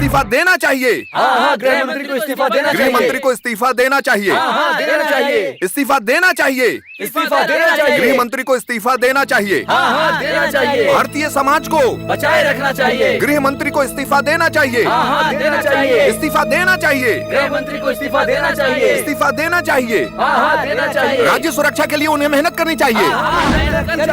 इस्तीफा देना चाहिए। हाँ, गृह मंत्री को इस्तीफा देना चाहिए। गृह मंत्री को इस्तीफा देना चाहिए। हाँ, देना चाहिए। इस्तीफा देना चाहिए। इस्तीफा देना चाहिए। गृह मंत्री को इस्तीफा देना चाहिए। हाँ, देना चाहिए। भारतीय समाज को बचाए रखना चाहिए। गृह मंत्री को इस्तीफा देना चाहिए। हाँ, देना चाहिए। इस्तीफा देना चाहिए। गृह मंत्री को इस्तीफा देना चाहिए। इस्तीफा देना चाहिए। हाँ, देना चाहिए। राज्य सुरक्षा के लिए उन्हें मेहनत करनी चाहिए।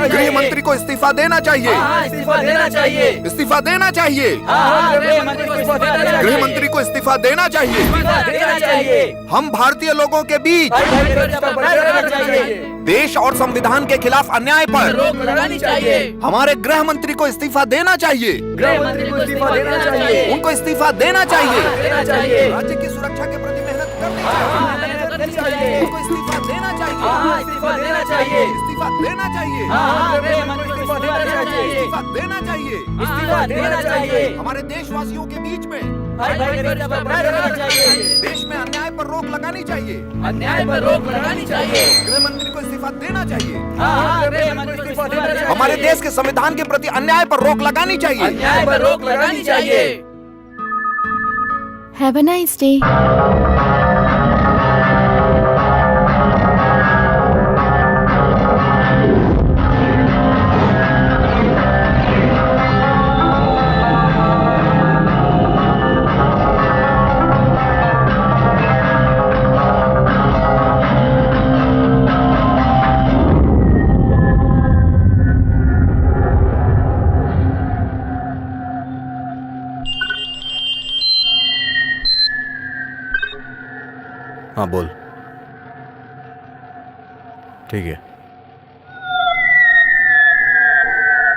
गृह मंत्री को इस्तीफा देना चाहिए। इस्तीफा देना चाहिए। इस्तीफा देना चाहिए। गृह मंत्री को इस्तीफा देना चाहिए। गृह मंत्री को इस्तीफा देना चाहिए। देना चाहिए। हम भारतीय लोगों के बीच देश और संविधान के खिलाफ अन्याय पर रोक लगानी चाहिए। हमारे गृह मंत्री को इस्तीफा देना चाहिए। गृह मंत्री को इस्तीफा देना चाहिए। उनको इस्तीफा देना चाहिए। देना चाहिए। राज्य की सुरक्षा के प्रति मेहनत करनी चाहिए। उनको इस्तीफा देना चाहिए। इस्तीफा देना चाहिए। इस्तीफा देना चाहिए। गृह मंत्री को इस्तीफा देना चाहिए। इस्तीफा देना चाहिए। इस्तीफा देना चाहिए। हमारे देशवासियों के बीच में चाहिए। देश में अन्याय पर रोक लगानी चाहिए। अन्याय पर रोक लगानी चाहिए। गृह मंत्री को इस्तीफा देना चाहिए। गृह मंत्री को इस्तीफा देना चाहिए। हमारे देश के संविधान के प्रति अन्याय पर रोक लगानी चाहिए। अन्याय पर रोक लगानी चाहिए। Have a nice day. हाँ बोल। ठीक है।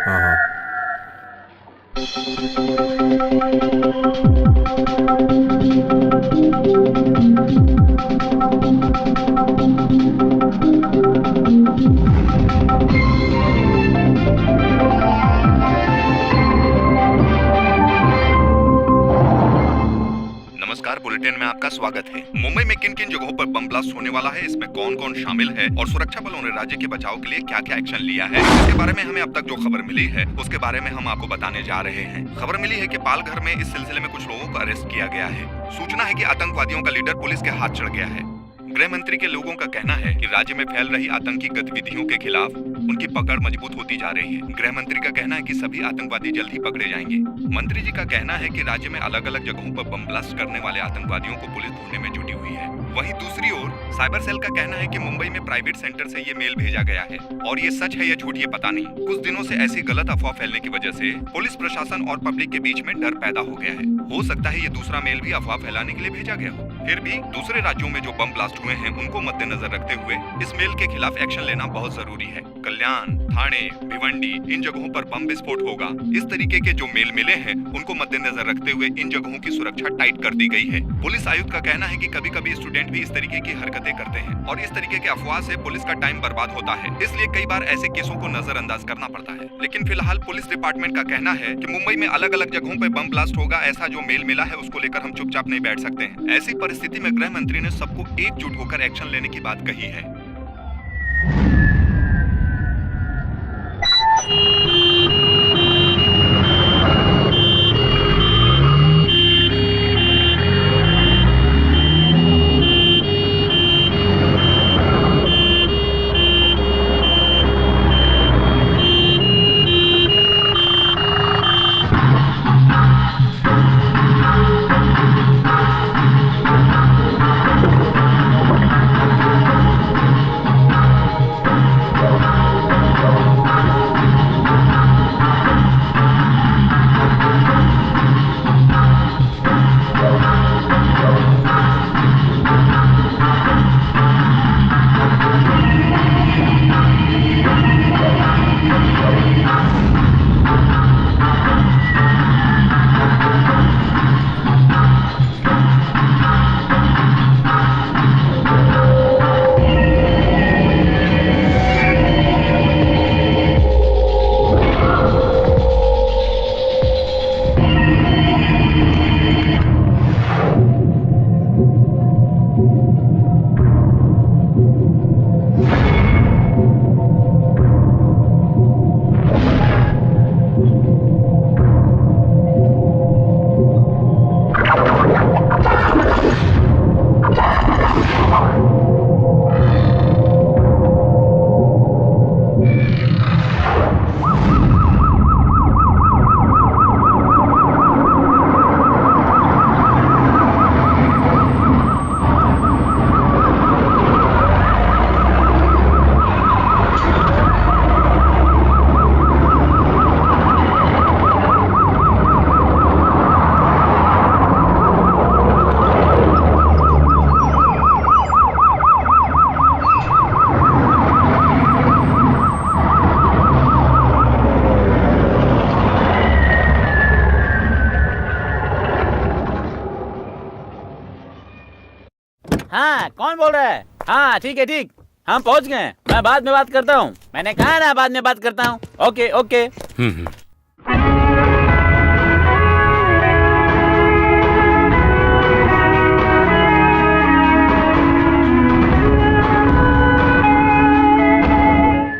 हाँ हाँ। नमस्कार, बुलेटिन में आपका स्वागत है। मुंबई में किन किन जगहों पर बम ब्लास्ट होने वाला है, इसमें कौन कौन शामिल है और सुरक्षा बलों ने राज्य के बचाव के लिए क्या क्या एक्शन लिया है, इसके बारे में हमें अब तक जो खबर मिली है उसके बारे में हम आपको बताने जा रहे हैं। खबर मिली है कि पालघर में इस सिलसिले में कुछ लोगों को अरेस्ट किया गया है। सूचना है कि आतंकवादियों का लीडर पुलिस के हाथ चढ़ गया है। गृह मंत्री के लोगों का कहना है कि राज्य में फैल रही आतंकी गतिविधियों के खिलाफ उनकी पकड़ मजबूत होती जा रही है। गृह मंत्री का कहना है कि सभी आतंकवादी जल्द ही पकड़े जाएंगे। मंत्री जी का कहना है कि राज्य में अलग अलग जगहों पर बम ब्लास्ट करने वाले आतंकवादियों को पुलिस ढूंढने में जुटी हुई है। वहीं दूसरी ओर साइबर सेल का कहना है कि मुंबई में प्राइवेट सेंटर से ये मेल भेजा गया है और ये सच है या झूठ ये पता नहीं। कुछ दिनों से ऐसी गलत अफवाह फैलने की वजह से पुलिस प्रशासन और पब्लिक के बीच में डर पैदा हो गया है। हो सकता है ये दूसरा मेल भी अफवाह फैलाने के लिए भेजा गया हो। फिर भी दूसरे राज्यों में जो बम ब्लास्ट हुए हैं उनको मद्देनजर रखते हुए इस मेल के खिलाफ एक्शन लेना बहुत जरूरी है। कल्याण, थाने, भिवंडी इन जगहों पर बम विस्फोट होगा। इस तरीके के जो मेल मिले हैं उनको मद्देनजर रखते हुए इन जगहों की सुरक्षा टाइट कर दी गई है। पुलिस आयुक्त का कहना है कि कभी कभी स्टूडेंट भी इस तरीके की हरकतें करते हैं और इस तरीके के अफवाह से पुलिस का टाइम बर्बाद होता है, इसलिए कई बार ऐसे केसों को नजरअंदाज करना पड़ता है। लेकिन फिलहाल पुलिस डिपार्टमेंट का कहना है कि मुंबई में अलग अलग जगहों पर बम ब्लास्ट होगा, ऐसा जो मेल मिला है उसको लेकर हम चुपचाप नहीं बैठ सकते हैं। ऐसी परिस्थिति में गृह मंत्री ने सबको एकजुट होकर एक्शन लेने की बात कही है। कौन बोल रहा है? हाँ ठीक है ठीक, हम पहुंच गए। मैं बाद में बात करता हूँ। मैंने कहा ना बाद में बात करता हूँ। Okay okay.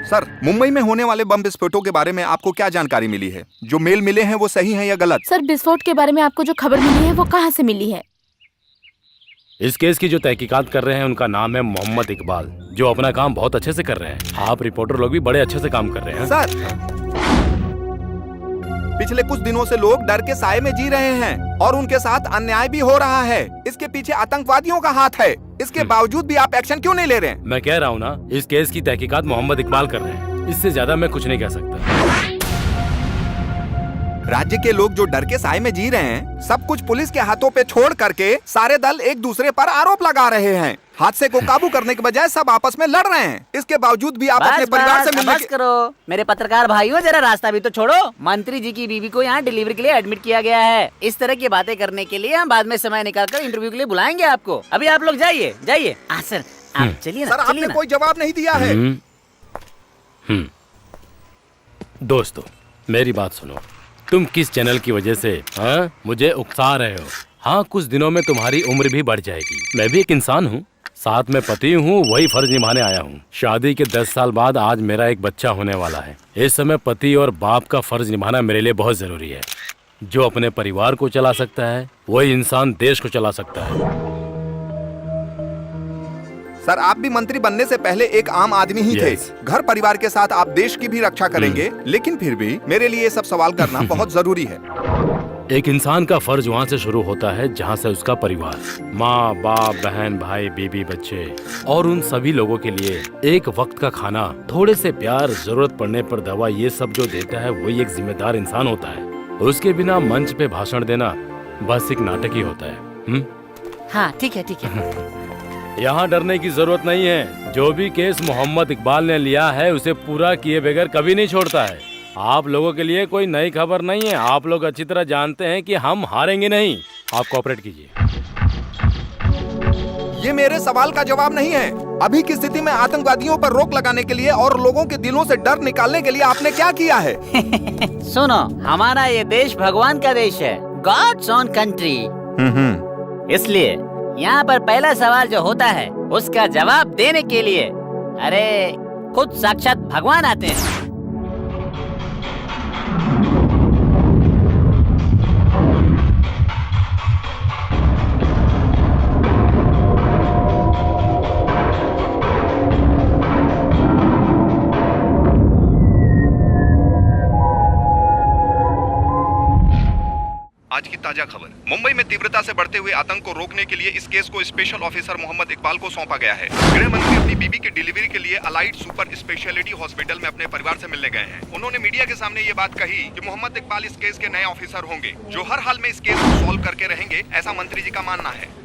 सर, मुंबई में होने वाले बम विस्फोटों के बारे में आपको क्या जानकारी मिली है? जो मेल मिले हैं वो सही है या गलत? सर, विस्फोट के बारे में आपको जो खबर मिली है वो कहाँ से मिली है? इस केस की जो तहकीकात कर रहे हैं उनका नाम है मोहम्मद इकबाल, जो अपना काम बहुत अच्छे से कर रहे हैं। आप रिपोर्टर लोग भी बड़े अच्छे से काम कर रहे हैं। सर, पिछले कुछ दिनों से लोग डर के साए में जी रहे हैं और उनके साथ अन्याय भी हो रहा है। इसके पीछे आतंकवादियों का हाथ है। इसके बावजूद भी आप एक्शन क्यों नहीं ले रहे हैं? मैं कह रहा हूँ ना, इस केस की तहकीकात मोहम्मद इकबाल कर रहे हैं। इससे ज्यादा मैं कुछ नहीं कह सकता। राज्य के लोग जो डर के साए में जी रहे हैं, सब कुछ पुलिस के हाथों पे छोड़ करके सारे दल एक दूसरे पर आरोप लगा रहे हैं। हादसे को काबू करने के बजाय सब आपस में लड़ रहे हैं। इसके बावजूद भी आप अपने परिवार से मिलने बस करो मेरे पत्रकार भाइयों, जरा रास्ता भी तो छोड़ो। मंत्री जी की बीवी को यहाँ डिलीवरी के लिए एडमिट किया गया है। इस तरह की बातें करने के लिए हम बाद में समय निकालकर इंटरव्यू के लिए बुलाएंगे आपको। अभी आप लोग जाइए जाइए। सर आप चलिए ना। सर, आपने कोई जवाब नहीं दिया है। दोस्तों, मेरी बात सुनो। तुम किस चैनल की वजह से मुझे उकसा रहे हो? हाँ, कुछ दिनों में तुम्हारी उम्र भी बढ़ जाएगी। मैं भी एक इंसान हूँ, साथ में पति हूँ, वही फर्ज निभाने आया हूँ। शादी के 10 साल बाद आज मेरा एक बच्चा होने वाला है। इस समय पति और बाप का फर्ज निभाना मेरे लिए बहुत जरूरी है। जो अपने परिवार को चला सकता है वही इंसान देश को चला सकता है। सर, आप भी मंत्री बनने से पहले एक आम आदमी ही थे। घर परिवार के साथ आप देश की भी रक्षा करेंगे, लेकिन फिर भी मेरे लिए ये सब सवाल करना बहुत जरूरी है। एक इंसान का फर्ज वहाँ से शुरू होता है जहाँ से उसका परिवार, माँ बाप, बहन भाई, बीबी, बच्चे और उन सभी लोगों के लिए एक वक्त का खाना, थोड़े से प्यार, जरूरत पड़ने पर दवा, ये सब जो देता है वही एक जिम्मेदार इंसान होता है। उसके बिना मंच पे भाषण देना बस एक नाटक ही होता है। हाँ ठीक है ठीक है। यहाँ डरने की जरूरत नहीं है। जो भी केस मोहम्मद इकबाल ने लिया है उसे पूरा किए बगैर कभी नहीं छोड़ता है। आप लोगों के लिए कोई नई खबर नहीं है। आप लोग अच्छी तरह जानते हैं कि हम हारेंगे नहीं। आप कोऑपरेट कीजिए। ये मेरे सवाल का जवाब नहीं है। अभी की स्थिति में आतंकवादियों पर रोक लगाने के लिए और लोगों के दिलों से डर निकालने के लिए आपने क्या किया है? सुनो, हमारा ये देश भगवान का देश है, गॉड्स ओन कंट्री। इसलिए यहाँ पर पहला सवाल जो होता है उसका जवाब देने के लिए अरे खुद साक्षात भगवान आते हैं। आज की ताजा खबर, मुंबई में तीव्रता से बढ़ते हुए आतंक को रोकने के लिए इस केस को स्पेशल ऑफिसर मोहम्मद इकबाल को सौंपा गया है। गृह मंत्री अपनी बीबी की डिलीवरी के लिए अलाइड सुपर स्पेशलिटी हॉस्पिटल में अपने परिवार से मिलने गए हैं। उन्होंने मीडिया के सामने ये बात कही कि मोहम्मद इकबाल इस केस के नए ऑफिसर होंगे, जो हर हाल में इस केस को सॉल्व करके रहेंगे, ऐसा मंत्री जी का मानना है।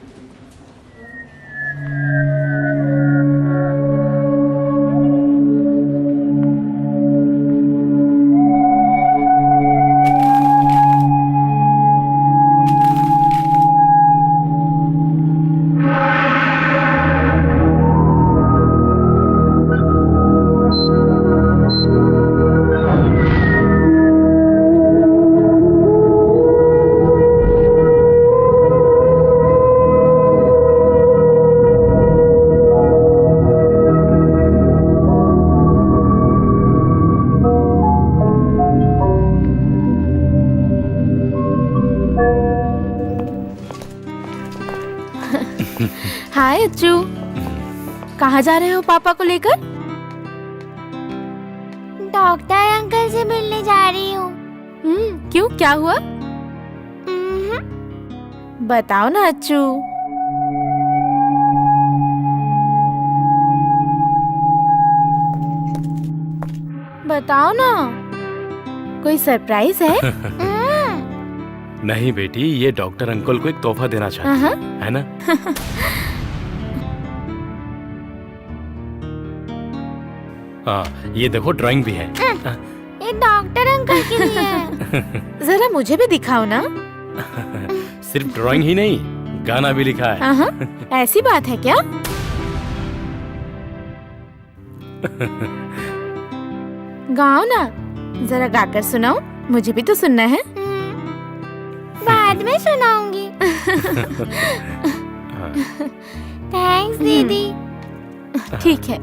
हाय अच्चू, कहाँ जा रहे हो पापा को लेकर? डॉक्टर अंकल से मिलने जा रही हूँ। क्यों, क्या हुआ? बताओ ना अच्चू। बताओ ना, कोई सरप्राइज है? नहीं बेटी, ये डॉक्टर अंकल को एक तोहफा देना चाहते हैं, है ना? हाँ, ये देखो ड्राइंग भी है। ये डॉक्टर अंकल के लिए है। जरा मुझे भी दिखाओ ना। सिर्फ ड्राइंग ही नहीं, गाना भी लिखा है। ऐसी बात है क्या? गाओ ना, जरा गाकर सुनाओ, मुझे भी तो सुनना है। बाद में सुनाऊंगी। थैंक्स दीदी। ठीक है।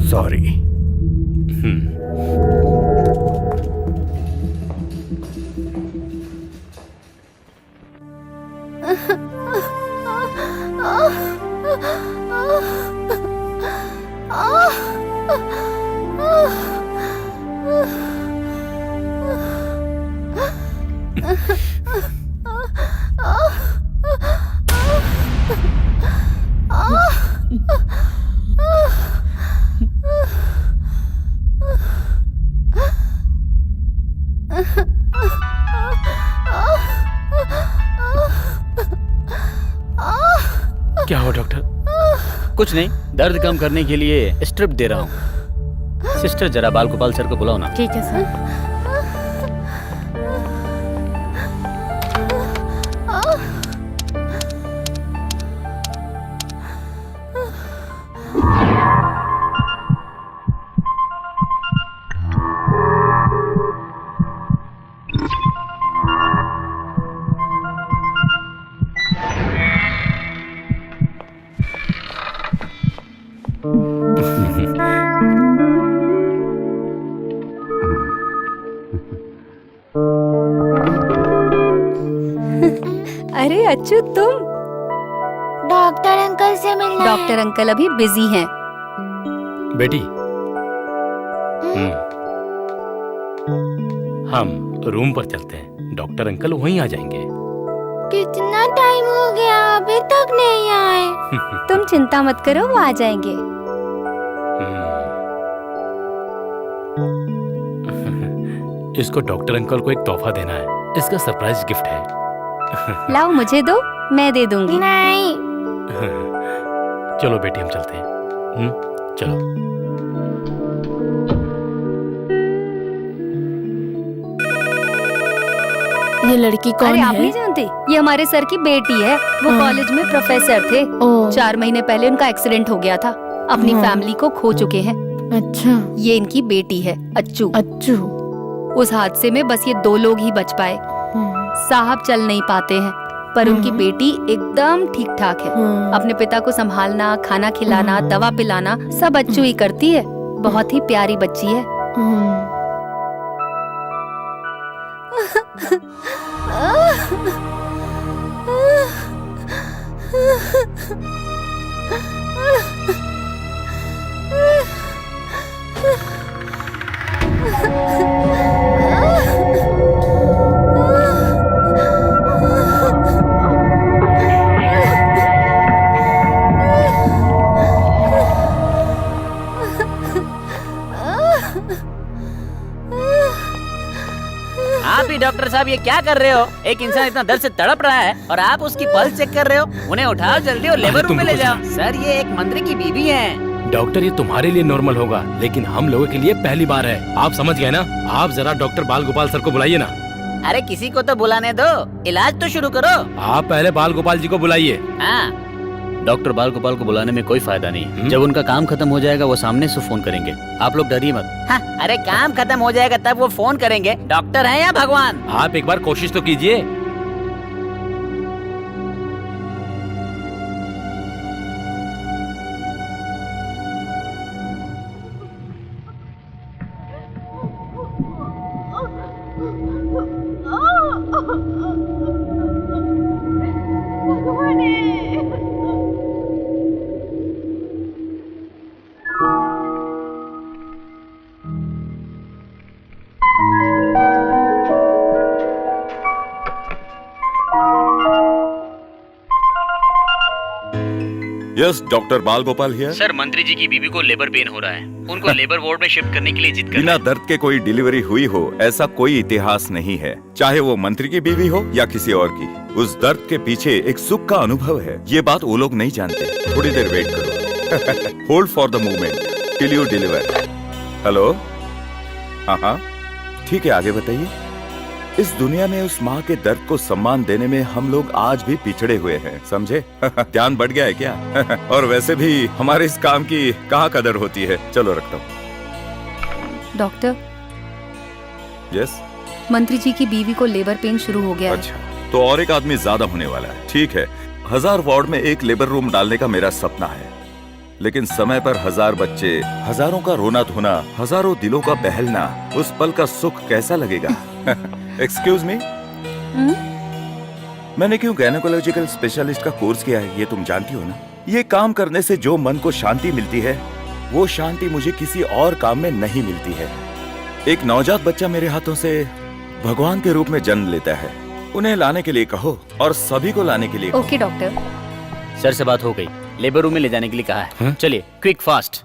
सॉरी। क्या हो डॉक्टर? कुछ नहीं, दर्द कम करने के लिए स्ट्रिप दे रहा हूँ। सिस्टर जरा बाल गोपाल सर को बुलाओ ना। ठीक है सर। अरे अच्छू तुम। डॉक्टर अंकल से मिलना है। डॉक्टर अंकल अभी बिजी हैं। बेटी, हम रूम पर चलते हैं, डॉक्टर अंकल वहीं आ जाएंगे। कितना टाइम हो गया, अभी तक नहीं आए। तुम चिंता मत करो, वो आ जाएंगे। इसको डॉक्टर अंकल को एक तोहफा देना है, इसका सरप्राइज गिफ्ट है। लाओ मुझे दो, मैं दे दूंगी। नहीं। चलो बेटी हम चलते हैं। चलो। ये लड़की कौन अरे है? आप नहीं जानते, ये हमारे सर की बेटी है। वो हाँ। कॉलेज में प्रोफेसर थे। ओह, 4 महीने पहले उनका एक्सीडेंट हो गया था। अपनी हाँ। फैमिली को खो चुके हैं। अच्छा। ये इनकी बेटी है अच्छू। अच्छू। उस हादसे में बस ये 2 लोग ही बच पाए। साहब चल नहीं पाते हैं, पर उनकी बेटी एकदम ठीक ठाक है। अपने पिता को संभालना, खाना खिलाना, दवा पिलाना सब अच्छू ही करती है। बहुत ही प्यारी बच्ची है। आप ही डॉक्टर साहब ये क्या कर रहे हो? एक इंसान इतना दर्द से तड़प रहा है और आप उसकी पल्स चेक कर रहे हो। उन्हें उठाओ जल्दी और लेबर रूम में ले जाओ। सर ये एक मंत्री की बीवी है। डॉक्टर ये तुम्हारे लिए नॉर्मल होगा, लेकिन हम लोगों के लिए पहली बार है। आप समझ गए ना? आप जरा डॉक्टर बाल गोपाल सर को बुलाइए ना। अरे किसी को तो बुलाने दो, इलाज तो शुरू करो। आप पहले बाल गोपाल जी को बुलाइए। हाँ, डॉक्टर बाल गोपाल को बुलाने में कोई फायदा नहीं। जब उनका काम खत्म हो जाएगा वो सामने से फोन करेंगे। आप लोग डरिए मत। हाँ, अरे काम खत्म हो जाएगा तब वो फोन करेंगे। डॉक्टर है या भगवान? आप एक बार कोशिश तो कीजिए। यस डॉक्टर बाल गोपाल हियर। सर, मंत्री जी की बीवी को लेबर पेन हो रहा है। उनको लेबर वार्ड में शिफ्ट करने के लिए जिद कर बिना दर्द के कोई डिलीवरी हुई हो ऐसा कोई इतिहास नहीं है, चाहे वो मंत्री की बीवी हो या किसी और की। उस दर्द के पीछे एक सुख का अनुभव है, ये बात वो लोग नहीं जानते। थोड़ी देर वेट करो। Hold for the movement till you deliver. Hello, हाँ, ठीक है, आगे बताइए। इस दुनिया में उस माँ के दर्द को सम्मान देने में हम लोग आज भी पिछड़े हुए हैं, समझे? ध्यान बढ़ गया है क्या? और वैसे भी हमारे इस काम की कहाँ कदर होती है। चलो रखता हूँ। डॉक्टर, यस, मंत्री जी की बीवी को लेबर पेन शुरू हो गया है। अच्छा, तो और एक आदमी ज्यादा होने वाला है। ठीक है, 1000 वार्ड में एक लेबर रूम डालने का मेरा सपना है, लेकिन समय पर 1000 बच्चे, हजारों का रोना धोना, हजारों दिलों का बहलना, उस पल का सुख कैसा लगेगा? एक्सक्यूज मी, मैंने क्यों गायनेकोलॉजिकल स्पेशलिस्ट का कोर्स किया है ये तुम जानती हो ना? ये काम करने से जो मन को शांति मिलती है, वो शांति मुझे किसी और काम में नहीं मिलती है। एक नवजात बच्चा मेरे हाथों से भगवान के रूप में जन्म लेता है। उन्हें लाने के लिए कहो और सभी को लाने के लिए कहो। Okay doctor. सर से बात हो गई, लेबर रूम में ले जाने के लिए कहा है। चलिए, क्विक फास्ट।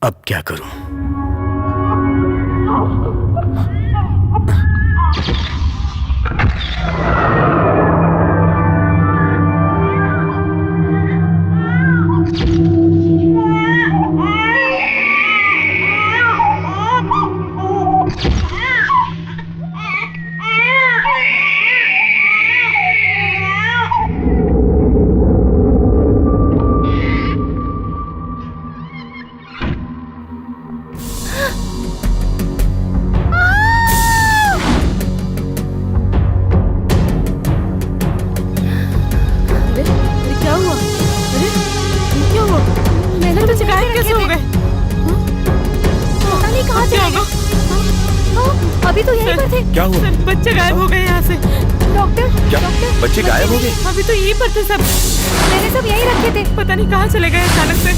अब क्या करूं? अभी तो यहीं पर थे। क्या हुआ? बच्चे गायब हो गए यहाँ से। डॉक्टर, क्या बच्चे गायब हो गए? अभी तो यहीं पर थे सब। मैंने सब यहीं रखे थे। पता नहीं कहाँ चले गए अचानक से।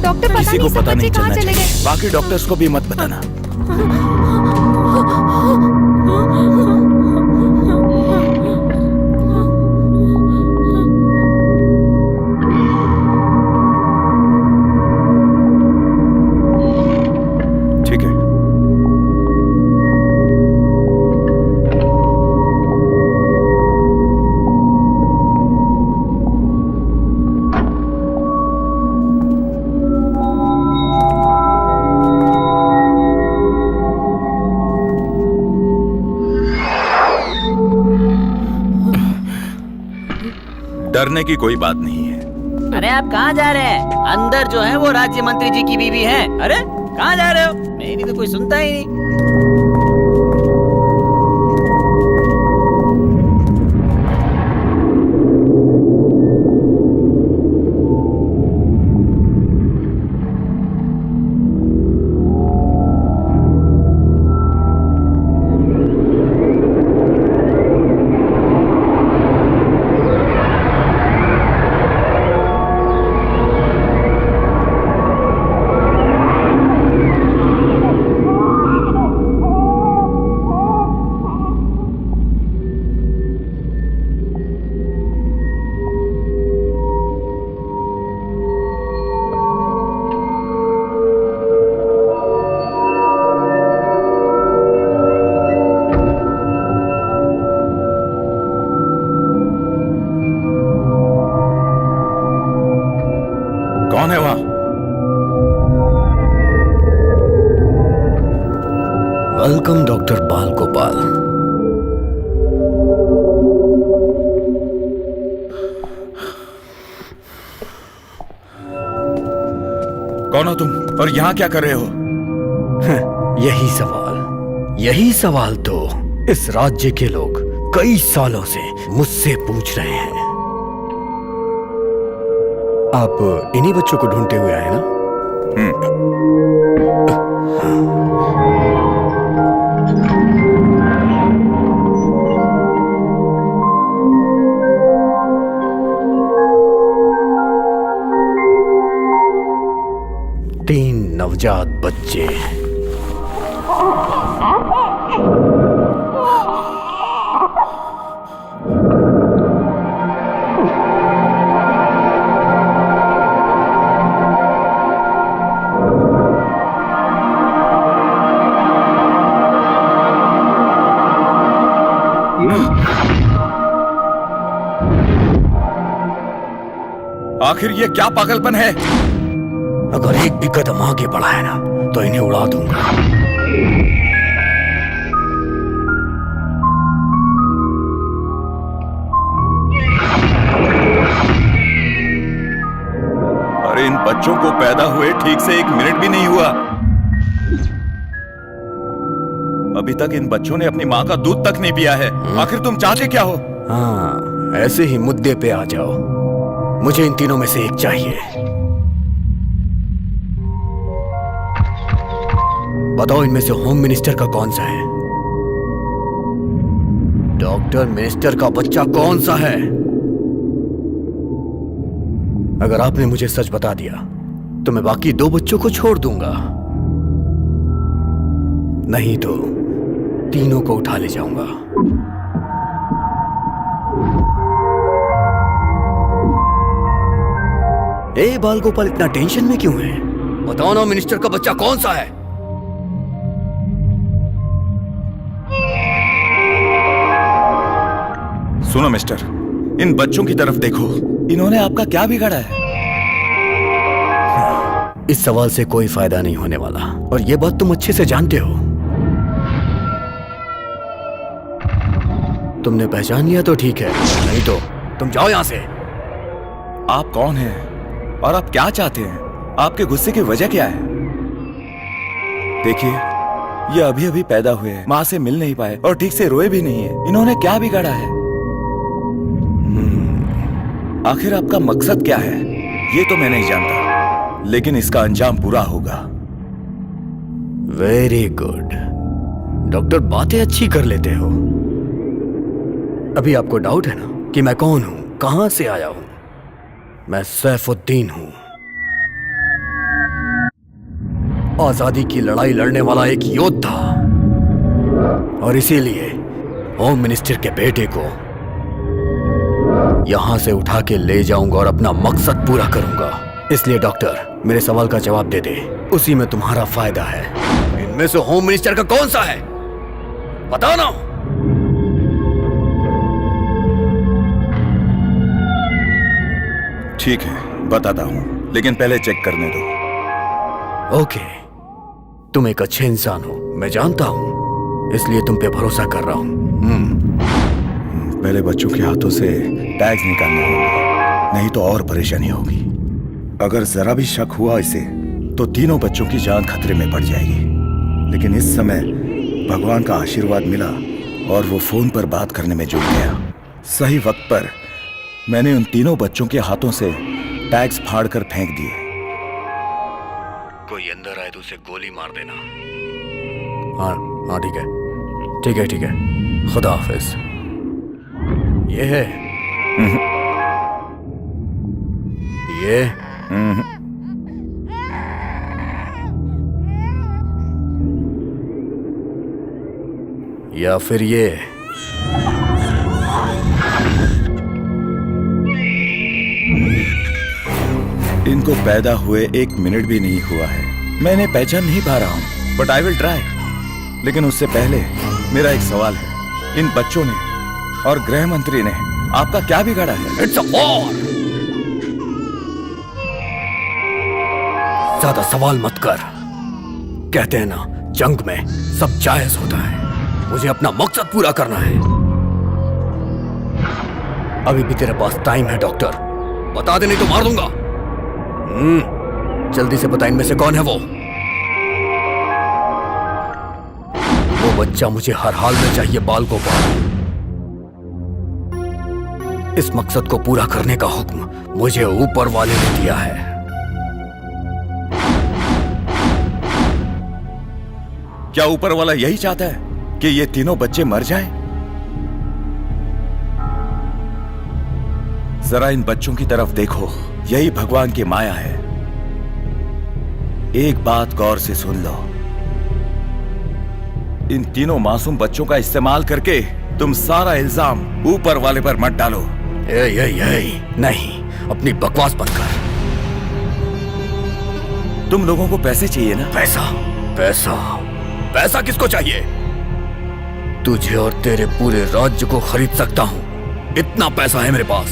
डॉक्टर पता किसी नहीं को सब पता बच्चे नहीं कहाँ चलना चले गए। चाहिए। बाकी डॉक्टर्स को भी मत बताना। डरने की कोई बात नहीं है। अरे आप कहाँ जा रहे हैं? अंदर जो है वो राज्य मंत्री जी की बीवी है। अरे कहाँ जा रहे हो? मेरी तो कोई सुनता ही नहीं। कौन है वहां? वेलकम डॉक्टर बाल गोपाल। कौन हो तुम और यहाँ क्या कर रहे हो? यही सवाल तो इस राज्य के लोग कई सालों से मुझसे पूछ रहे हैं। आप इन्हीं बच्चों को ढूंढते हुए आए ना? तीन नवजात बच्चे। आखिर ये क्या पागलपन है? अगर एक भी कदम आगे बढ़ा है ना तो इन्हें उड़ा दूंगा। अरे इन बच्चों को पैदा हुए ठीक से 1 मिनट भी नहीं हुआ। अभी तक इन बच्चों ने अपनी माँ का दूध तक नहीं पिया है। आखिर तुम चाहते क्या हो? हाँ, ऐसे ही मुद्दे पे आ जाओ। मुझे इन तीनों में से एक चाहिए। बताओ इनमें से होम मिनिस्टर का कौन सा है? डॉक्टर मिनिस्टर का बच्चा कौन सा है? अगर आपने मुझे सच बता दिया तो मैं बाकी 2 बच्चों को छोड़ दूंगा, नहीं तो तीनों को उठा ले जाऊंगा। ए बाल गोपाल, इतना टेंशन में क्यों है? बताओ ना, मिनिस्टर का बच्चा कौन सा है? सुनो मिस्टर, इन बच्चों की तरफ देखो। इन्होंने आपका क्या बिगाड़ा है? इस सवाल से कोई फायदा नहीं होने वाला और ये बात तुम अच्छे से जानते हो। तुमने पहचान लिया तो ठीक है, नहीं तो तुम जाओ यहां से। आप कौन हैं और आप क्या चाहते हैं? आपके गुस्से की वजह क्या है? देखिए, ये अभी अभी पैदा हुए हैं, माँ से मिल नहीं पाए और ठीक से रोए भी नहीं है। इन्होंने क्या बिगाड़ा है? आखिर आपका मकसद क्या है ये तो मैं नहीं जानता, लेकिन इसका अंजाम बुरा होगा। वेरी गुड डॉक्टर, बातें अच्छी कर लेते हो। अभी आपको डाउट है ना कि मैं कौन हूं, कहां से आया हूं? मैं सैफुद्दीन हूं, आजादी की लड़ाई लड़ने वाला एक योद्धा। और इसीलिए होम मिनिस्टर के बेटे को यहां से उठा के ले जाऊंगा और अपना मकसद पूरा करूंगा। इसलिए डॉक्टर, मेरे सवाल का जवाब दे दे, उसी में तुम्हारा फायदा है। इनमें से होम मिनिस्टर का कौन सा है? बताओ ना। ठीक है, बताता हूं, लेकिन पहले चेक करने दो। ओके, तुम एक अच्छे इंसान हो, मैं जानता हूं, इसलिए तुम पे भरोसा कर रहा हूं। पहले बच्चों के हाथों से टैग्स निकालने होंगे। नहीं तो और परेशानी होगी। अगर जरा भी शक हुआ इसे तो तीनों बच्चों की जान खतरे में पड़ जाएगी। लेकिन इस समय भगवान का आशीर्वाद मिला और वो फोन पर बात करने में जुट गया। सही वक्त पर मैंने उन तीनों बच्चों के हाथों से टैग्स फाड़कर फेंक दिए। कोई अंदर आए तो उसे गोली मार देना। हाँ हाँ ठीक है ठीक है ठीक है, खुदा हाफिज। ये है ये या फिर ये इनको पैदा हुए 1 मिनट भी नहीं हुआ है। मैं इन्हें पहचान नहीं पा रहा हूं, बट आई विल ट्राई। लेकिन उससे पहले मेरा एक सवाल है, इन बच्चों ने और गृह मंत्री ने आपका क्या बिगाड़ा है? It's a war. ज्यादा सवाल मत कर। कहते हैं ना, जंग में सब जायज होता है। मुझे अपना मकसद पूरा करना है। अभी भी तेरे पास टाइम है डॉक्टर, बता दे नहीं तो मार दूंगा। जल्दी से बता, इनमें से कौन है वो बच्चा मुझे हर हाल में चाहिए, बाल को पाल। इस मकसद को पूरा करने का हुक्म मुझे ऊपर वाले ने दिया है। क्या ऊपर वाला यही चाहता है कि ये तीनों बच्चे मर जाएं? जरा इन बच्चों की तरफ देखो, यही भगवान की माया है। एक बात गौर से सुन लो, इन तीनों मासूम बच्चों का इस्तेमाल करके तुम सारा इल्जाम ऊपर वाले पर मत डालो। नहीं, अपनी बकवास बंद कर। तुम लोगों को पैसे चाहिए ना? पैसा पैसा पैसा किसको चाहिए? तुझे और तेरे पूरे राज्य को खरीद सकता हूं, इतना पैसा है मेरे पास।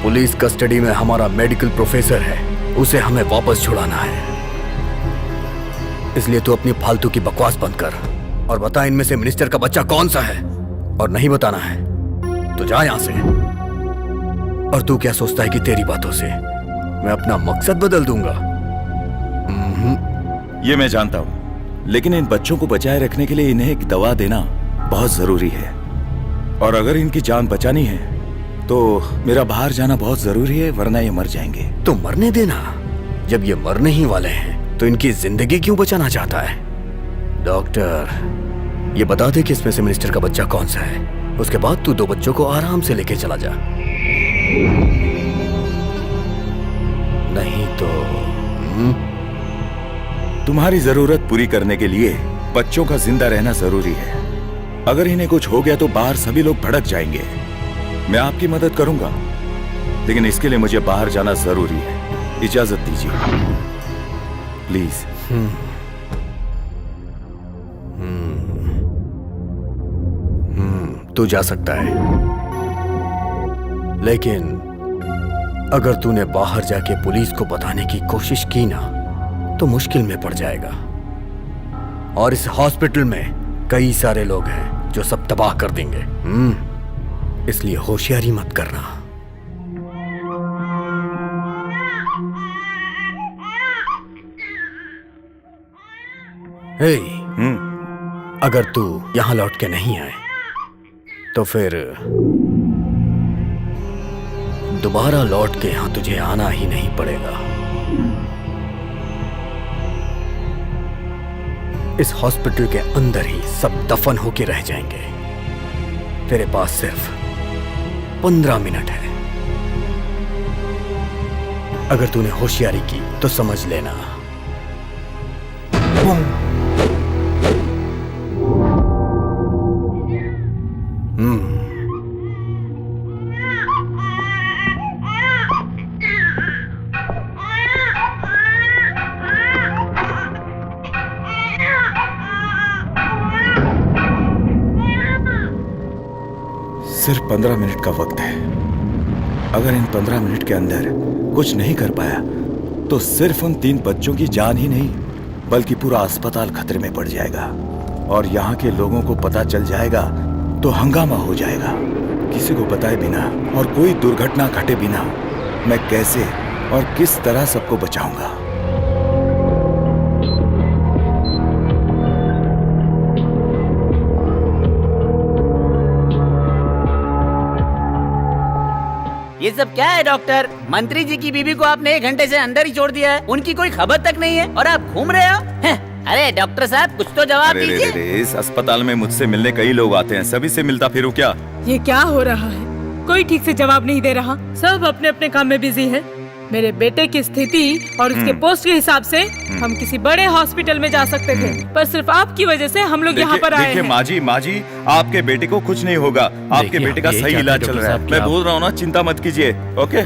पुलिस कस्टडी में हमारा मेडिकल प्रोफेसर है, उसे हमें वापस छुड़ाना है। इसलिए तू अपनी फालतू की बकवास बंद कर और बता इनमें से मिनिस्टर का बच्चा कौन सा है। और नहीं बताना है तो जा यहां से। और तू क्या सोचता है कि तेरी बातों से मैं अपना मकसद बदल दूंगा? ये मैं जानता हूं, लेकिन इन बच्चों को बचाए रखने के लिए इन्हें एक दवा देना बहुत जरूरी है। और अगर इनकी जान बचानी है तो मेरा बाहर जाना बहुत जरूरी है, वरना ये मर जाएंगे। तो मरने देना। जब ये मरने ही वाले हैं तो इनकी जिंदगी क्यों बचाना चाहता है? डॉक्टर, ये बता दे कि इसमें से मिनिस्टर का बच्चा कौन सा है। उसके बाद तू 2 बच्चों को आराम से लेके चला जा। नहीं तो तुम्हारी जरूरत पूरी करने के लिए बच्चों का जिंदा रहना जरूरी है। अगर इन्हें कुछ हो गया तो बाहर सभी लोग भड़क जाएंगे। मैं आपकी मदद करूंगा, लेकिन इसके लिए मुझे बाहर जाना जरूरी है। इजाजत दीजिए प्लीज। तू जा सकता है, लेकिन अगर तूने बाहर जाके पुलिस को बताने की कोशिश की ना तो मुश्किल में पड़ जाएगा। और इस हॉस्पिटल में कई सारे लोग हैं जो सब तबाह कर देंगे। इसलिए होशियारी मत करना। अगर तू यहां लौट के नहीं आए तो फिर दोबारा लौट के यहां तुझे आना ही नहीं पड़ेगा। इस हॉस्पिटल के अंदर ही सब दफन होके रह जाएंगे। तेरे पास सिर्फ 15 मिनट है। अगर तूने होशियारी की तो समझ लेना। सिर्फ 15 मिनट का वक्त है। अगर इन 15 मिनट के अंदर कुछ नहीं कर पाया तो सिर्फ उन 3 बच्चों की जान ही नहीं बल्कि पूरा अस्पताल खतरे में पड़ जाएगा और यहाँ के लोगों को पता चल जाएगा तो हंगामा हो जाएगा। किसी को बताए बिना और कोई दुर्घटना घटे बिना मैं कैसे और किस तरह सबको बचाऊंगा? ये सब क्या है डॉक्टर? मंत्री जी की बीवी को आपने 1 घंटे से अंदर ही छोड़ दिया है, उनकी कोई खबर तक नहीं है और आप घूम रहे हो? अरे डॉक्टर साहब कुछ तो जवाब दीजिए। अरे इस अस्पताल में मुझसे मिलने कई लोग आते हैं, सभी से मिलता फिरूं क्या? ये क्या हो रहा है? कोई ठीक से जवाब नहीं दे रहा, सब अपने अपने काम में बिजी है। मेरे बेटे की स्थिति और उसके पोस्ट के हिसाब से हम किसी बड़े हॉस्पिटल में जा सकते थे, पर सिर्फ आपकी वजह से हम लोग यहाँ पर आए हैं। माँ जी आपके बेटे को कुछ नहीं होगा, आपके बेटे का सही इलाज चल रहा है। मैं बोल रहा हूँ ना, चिंता मत कीजिए। Okay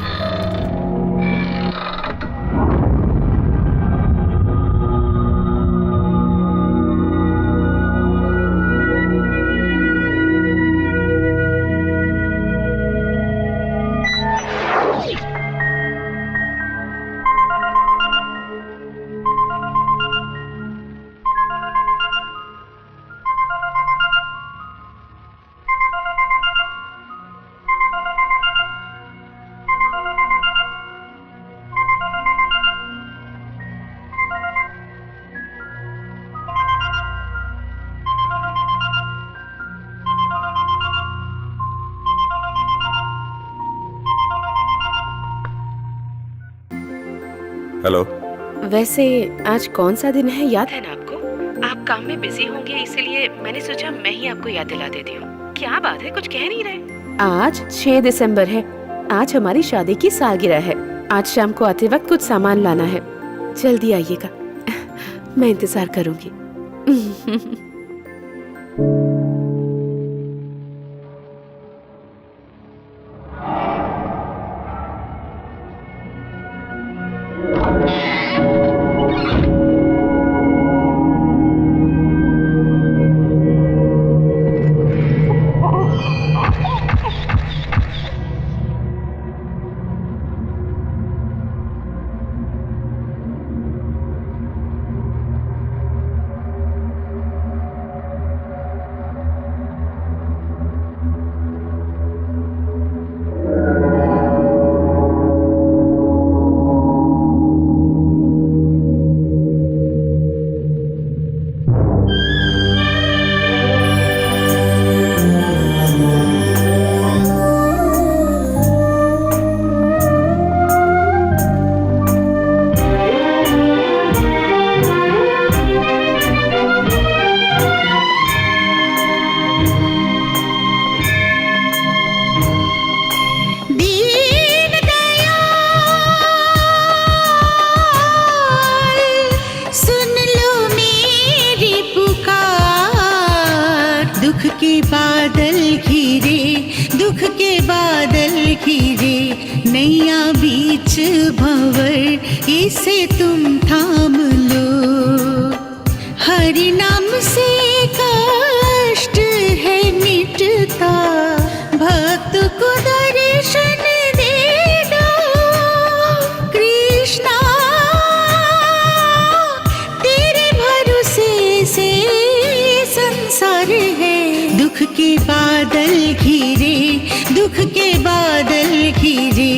hello. वैसे आज कौन सा दिन है याद है ना आपको? आप काम में बिजी होंगे इसलिए मैंने सोचा मैं ही आपको याद दिला देती हूँ। क्या बात है, कुछ कह नहीं रहे? आज 6 दिसंबर है, आज हमारी शादी की सालगिरह है। आज शाम को आते वक्त कुछ सामान लाना है, जल्दी आइएगा, मैं इंतजार करूंगी। इसे तुम थाम लो, हरि नाम से कष्ट है मिटता, भक्त को दर्शन दे दो। कृष्णा तेरे भरोसे से संसार है, दुख के बादल घिरे, दुख के बादल घिरे,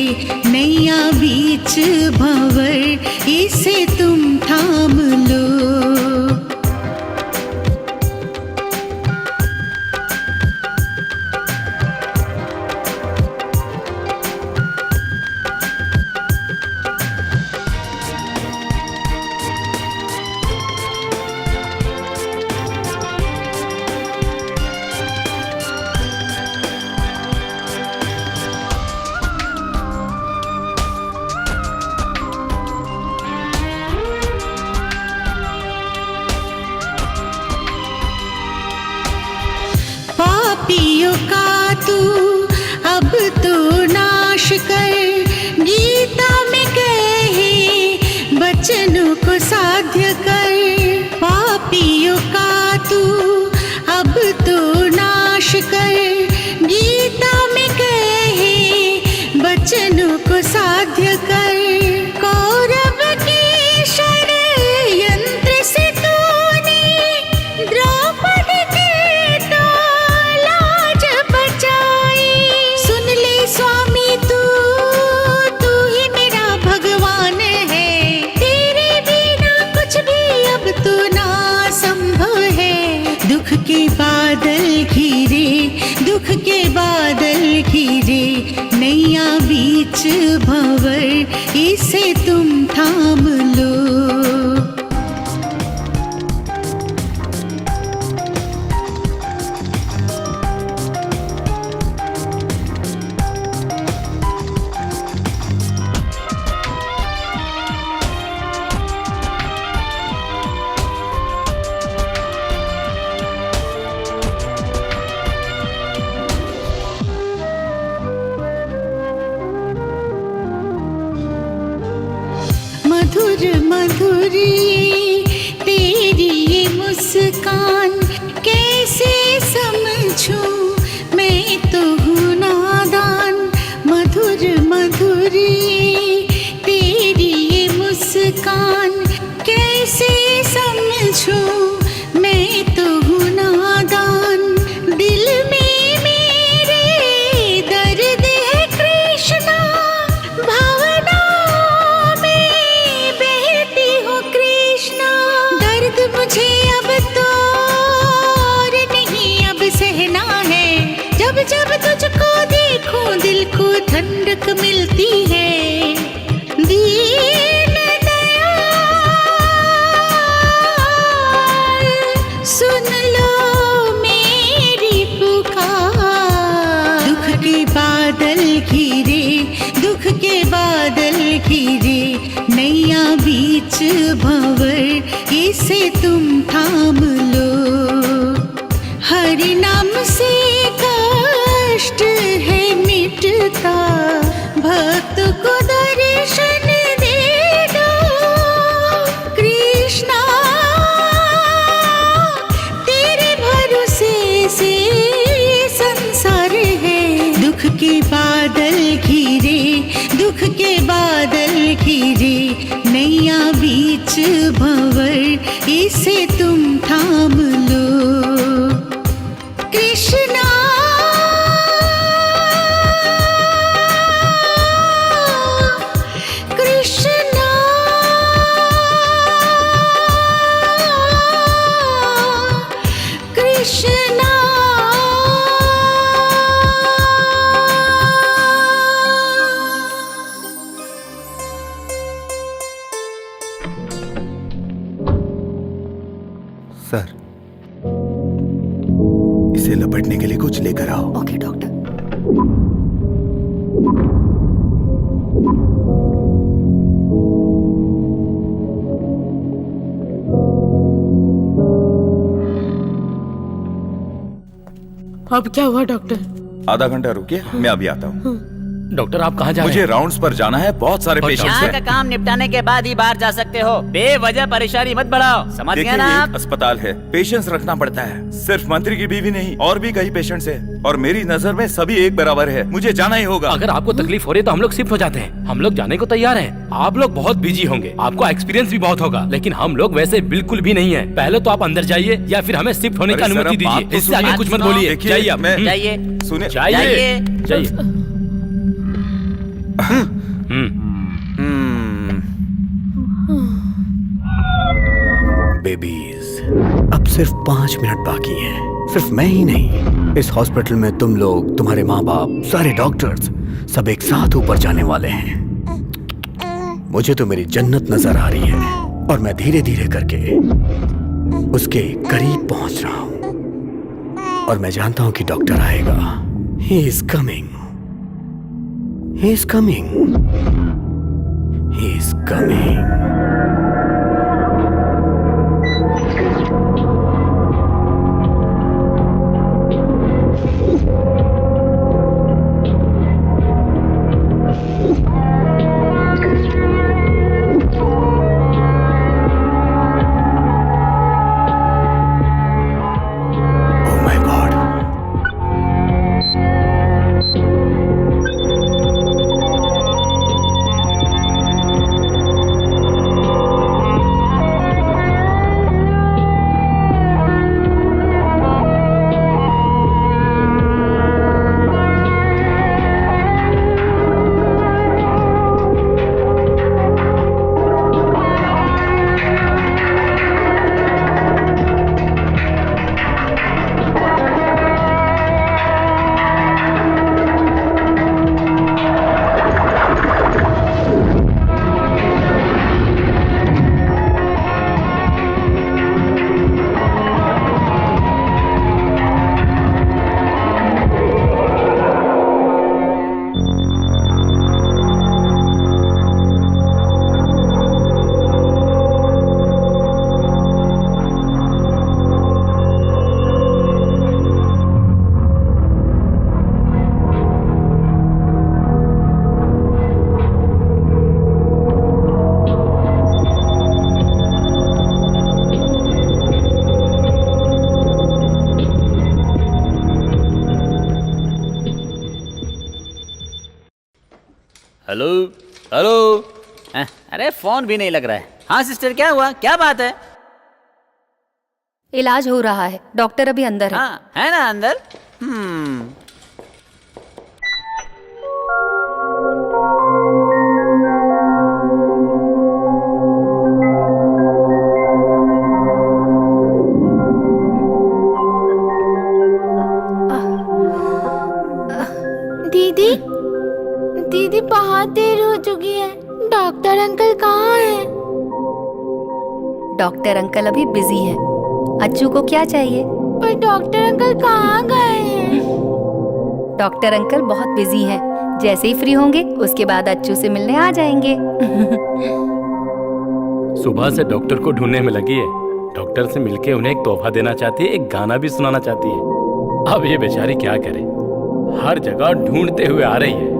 नैया बीच भंवर इसे तुम थाम लो। पापियों का तू अब तो नाश कर, गीता में कहे वचनों को साध्य कर। पापियों का तू अब तो नाश कर, गीता में कहे वचनों को साध्य कर। कौरव के षड्यंत्र से तूने द्रौपदी के तो लाज बचाई, के बादल घिरे नैया बीच भंवर, इसे तुम थाम लो। मधुर मधुर तेरी ये मुस्कान, कैसे समझूं मैं तो हूँ नादान। मधुर मधुर तेरी ये मुस्कान, कैसे समझूं मैं तो हूँ नादान। दिल में मेरे दर्द है कृष्णा, भावना मुझे अब तो और नहीं अब सहना है। जब जब तुझको देखूं दिल को ठंडक मिलती है। दीन दयाल सुन लो मेरी पुकार। दुख के बादल घिरे, दुख के बादल घिरे नैया बीच भंवर, इसे तुम थाम लो। हरि नाम से कष्ट है मिटता, भक्त को दर्शन दे दो। कृष्णा तेरे भरोसे से संसार है। दुख के बादल घिरे, दुख के बादल घिरे नैया बीच भंवर, इसे तुम थाम लो। कृष्णा कृष्णा कृष्णा। सर, इसे लपेटने के लिए कुछ लेकर आओ। Okay doctor. अब क्या हुआ डॉक्टर? आधा घंटा रुकिए, मैं अभी आता हूँ। डॉक्टर आप कहाँ जा रहे हैं? मुझे राउंड्स पर जाना है, बहुत सारे पेशेंट्स यहाँ का हैं। काम निपटाने के बाद ही बाहर जा सकते हो। बेवजह परेशानी मत बढ़ाओ, समझ देखिए, गए ना ये आप? एक अस्पताल है, पेशेंस रखना पड़ता है। सिर्फ मंत्री की बीवी नहीं, और भी कई पेशेंट्स हैं, और मेरी नजर में सभी एक बराबर है। मुझे जाना ही होगा। अगर आपको तकलीफ हो रही है तो हम लोग शिफ्ट हो जाते हैं। हम लोग जाने को तैयार हैं। आप लोग बहुत बिजी होंगे, आपको एक्सपीरियंस भी बहुत होगा, लेकिन हम लोग वैसे बिल्कुल भी नहीं है। पहले तो आप अंदर जाइए या फिर हमें शिफ्ट होने की अरे सर, अनुमति अब बात दीजिए। तो इससे आगे सुनिए। कुछ मत बोलिए। देखिए, जाइए आप। मैं- जाइए सुनिए, जाइए जाइए। बेबीज, अब सिर्फ 5 मिनट बाकी हैं। सिर्फ मैं ही नहीं, इस हॉस्पिटल में तुम लोग, तुम्हारे माँ बाप, सारे डॉक्टर्स सब एक साथ ऊपर जाने वाले हैं। मुझे तो मेरी जन्नत नजर आ रही है और मैं धीरे धीरे करके उसके करीब पहुंच रहा हूं। और मैं जानता हूं कि डॉक्टर आएगा। He is coming, he is coming, he is coming. Hello hello. अरे फोन भी नहीं लग रहा है। हाँ सिस्टर, क्या हुआ, क्या बात है? इलाज हो रहा है, डॉक्टर अभी अंदर है। हाँ है ना अंदर। दीदी दीदी बहुत देर हो चुकी है, डॉक्टर अंकल कहाँ हैं? डॉक्टर अंकल अभी बिजी है। अच्छू को क्या चाहिए? पर डॉक्टर अंकल कहाँ गए हैं? डॉक्टर अंकल बहुत बिजी हैं। जैसे ही फ्री होंगे उसके बाद अच्छू से मिलने आ जाएंगे। सुबह से डॉक्टर को ढूंढने में लगी है। डॉक्टर से मिलके उन्हें एक तोहफा देना चाहती है, एक गाना भी सुनाना चाहती है। अब ये बेचारी क्या करे, हर जगह ढूंढते हुए आ रही है।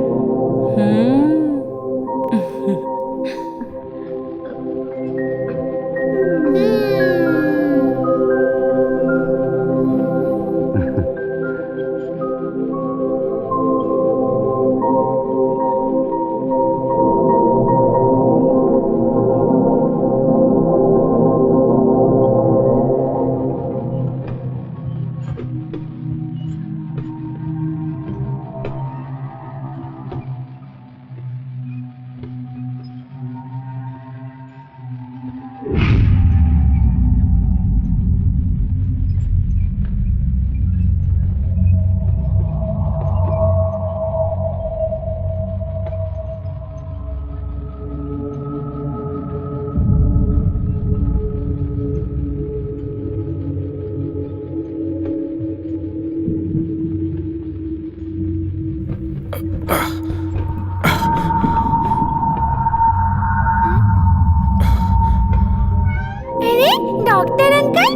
अरे doctor uncle.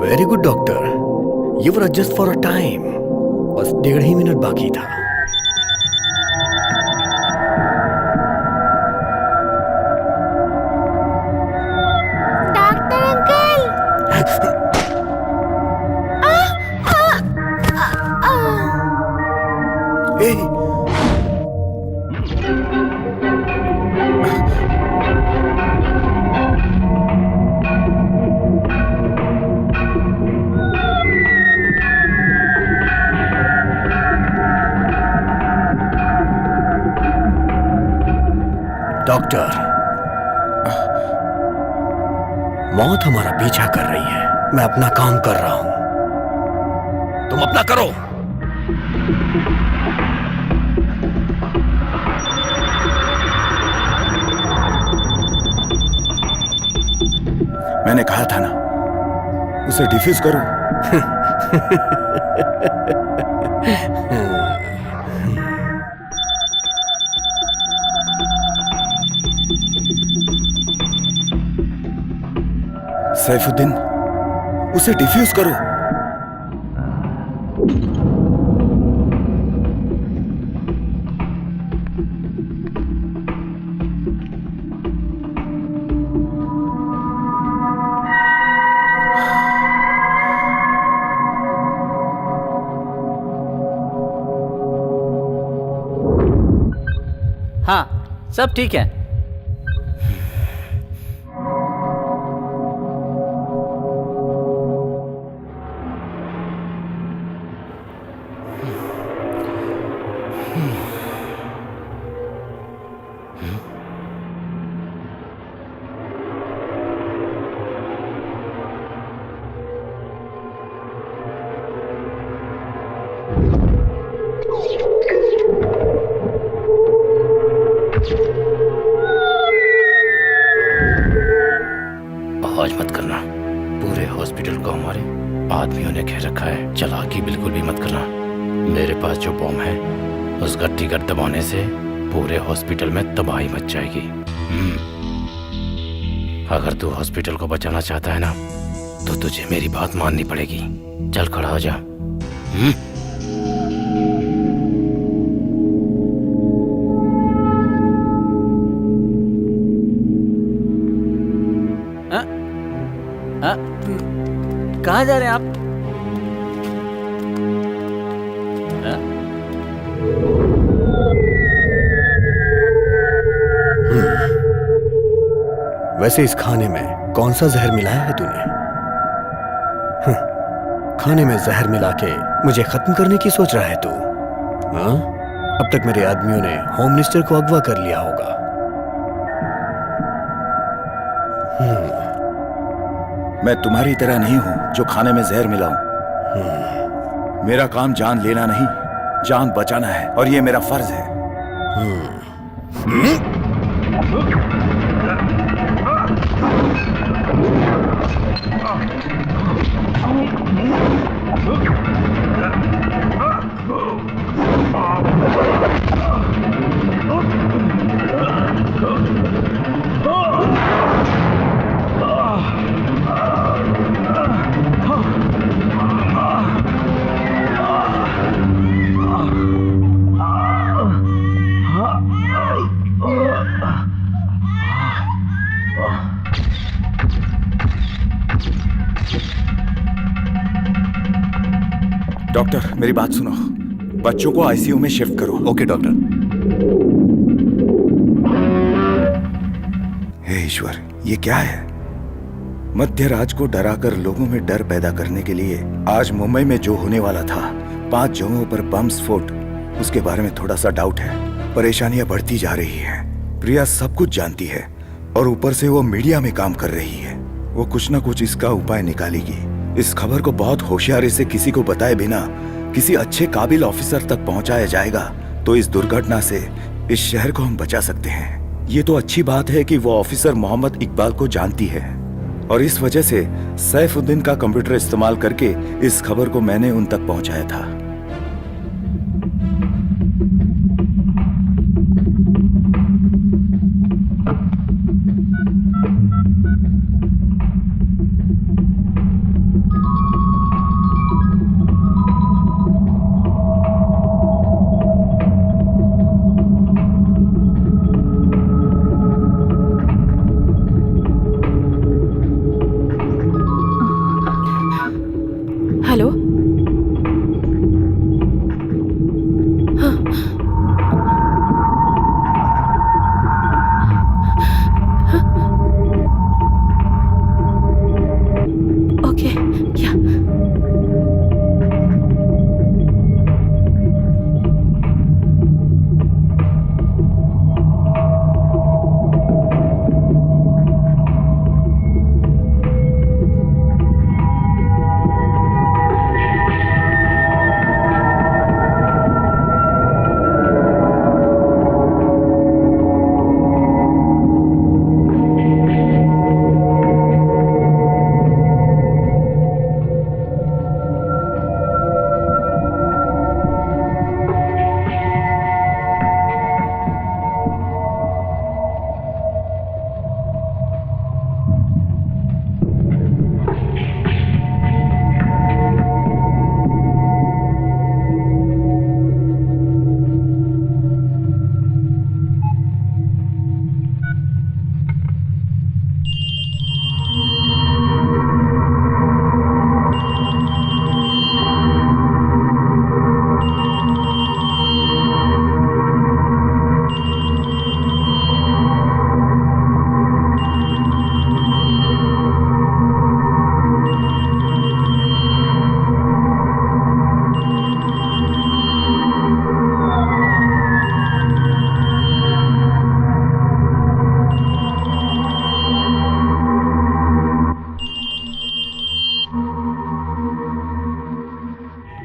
Very good doctor, you were just for a time. बस 1.5 ही मिनट बाकी था। Doctor uncle. ए, डॉक्टर, मौत हमारा पीछा कर रही है। मैं अपना काम कर रहा हूं, तुम अपना करो। मैंने कहा था ना, उसे डिफ्यूज करो। सैफुद्दीन, उसे डिफ्यूज करो। हाँ सब ठीक है। आवाज मत करना। पूरे हॉस्पिटल को हमारे आदमियों ने घेर रखा है। चालाकी बिल्कुल भी मत करना। मेरे पास जो बॉम्ब है उसका ट्रिगर दबाने से पूरे हॉस्पिटल में तबाही मच जाएगी। अगर तू हॉस्पिटल को बचाना चाहता है ना, तो तुझे मेरी बात माननी पड़ेगी। चल खड़ा हो जा। कहाँ जा रहे हैं आप? हाँ? वैसे इस खाने में कौन सा जहर मिलाया है तूने? खाने में जहर मिला के मुझे खत्म करने की सोच रहा है तू? हाँ? अब तक मेरे आदमियों ने होम मिनिस्टर को अगवा कर लिया होगा। मैं तुम्हारी तरह नहीं हूं जो खाने में जहर मिलाऊं। मेरा काम जान लेना नहीं, जान बचाना है, और ये मेरा फर्ज है। डॉक्टर, मेरी बात सुनो। बच्चों को आईसीयू में शिफ्ट करो। Okay doctor. हे ईश्वर, ये क्या है? मध्य रात को डराकर लोगों में डर पैदा करने के लिए आज मुंबई में जो होने वाला था, 5 जगहों पर बम स्फोट, उसके बारे में थोड़ा सा डाउट है। परेशानियां बढ़ती जा रही हैं। प्रिया सब कुछ जानती है और ऊपर से वो मीडिया में काम कर रही है। वो कुछ ना कुछ इसका उपाय निकालेगी। इस खबर को बहुत होशियारी से किसी को बताए बिना किसी अच्छे काबिल ऑफिसर तक पहुंचाया जाएगा तो इस दुर्घटना से इस शहर को हम बचा सकते हैं। ये तो अच्छी बात है कि वो ऑफिसर मोहम्मद इकबाल को जानती है और इस वजह से सैफुद्दीन का कंप्यूटर इस्तेमाल करके इस खबर को मैंने उन तक पहुंचाया था। हेलो, हाँ। हाँ। ओके, क्या?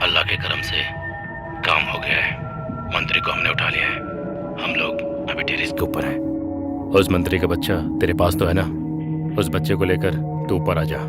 अल्लाह के करम से काम हो गया है। मंत्री को हमने उठा लिया है। हम लोग अभी टेरेस के ऊपर हैं। उस मंत्री का बच्चा तेरे पास तो है ना? उस बच्चे को लेकर तू ऊपर आ जा।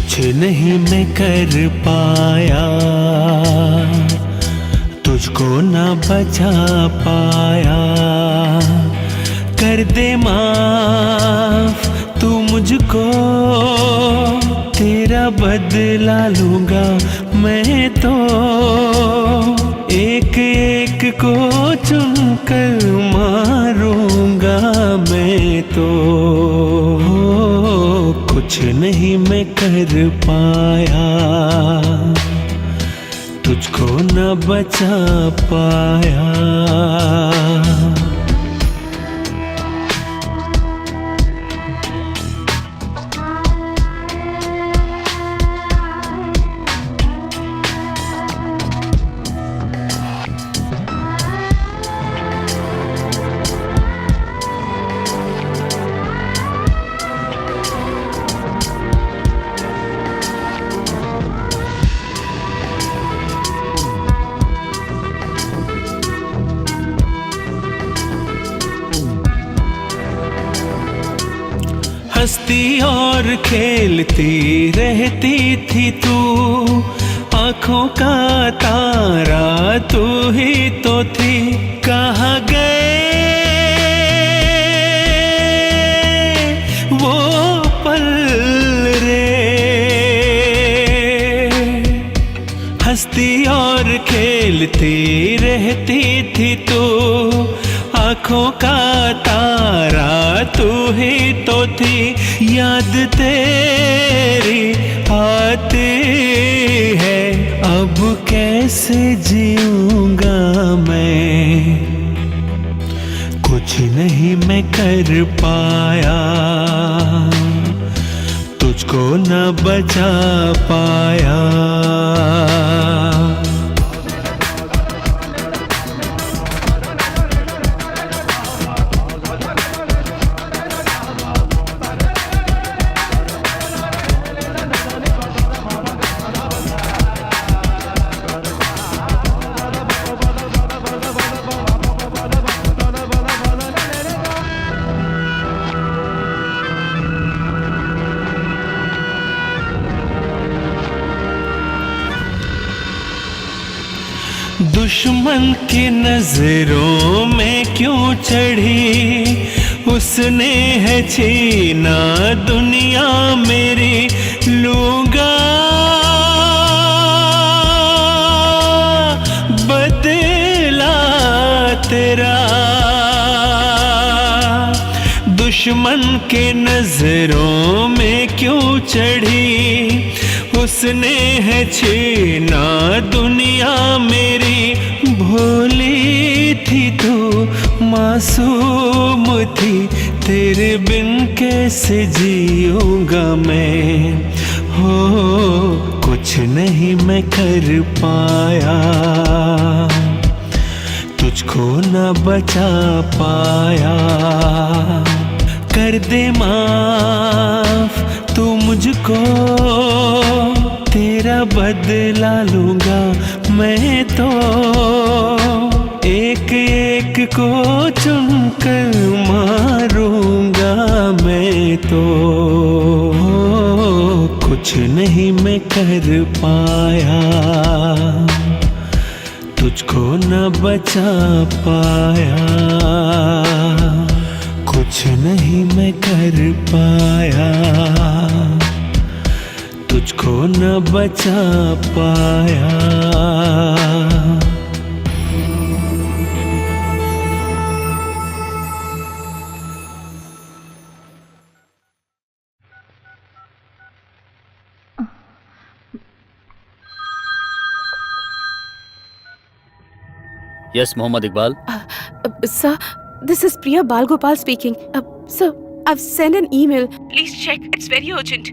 कुछ नहीं मैं कर पाया, तुझको ना बचा पाया। कर दे माफ तू मुझको, तेरा बदला लूंगा मैं तो। एक एक को चुनकर मारूंगा मैं तो। कुछ नहीं मैं कर पाया, तुझको न बचा पाया। हंसती और खेलती रहती थी तू, आँखों का तारा तू ही तो थी। कहाँ गए वो पल रे। हंसती और खेलती रहती थी तू, आँखों का तारा तू ही तो थी। याद तेरी आती है, अब कैसे जीऊंगा मैं। कुछ नहीं मैं कर पाया, तुझको न बचा पाया। दुश्मन की नजरों में क्यों चढ़ी, उसने है छीना दुनिया मेरी। लूंगा बदला तेरा, दुश्मन के नजरों में क्यों चढ़ी, उसने है छीना दुनिया मेरी। भोली थी तू मासूम थी, तेरे बिन कैसे जीऊंगा मैं। हो कुछ नहीं मैं कर पाया, तुझको न बचा पाया। कर दे माफ तू मुझको, तेरा बदला लूंगा मैं तो। एक एक को चुनकर मारूंगा मैं तो। कुछ नहीं मैं कर पाया, तुझको न बचा पाया। कुछ नहीं मैं कर पाया, तुझको न बचा पाया। Yes, Mohammad Iqbal. Sir, this is Priya Balgopal speaking. Sir, I've sent an email. Please check. It's very urgent.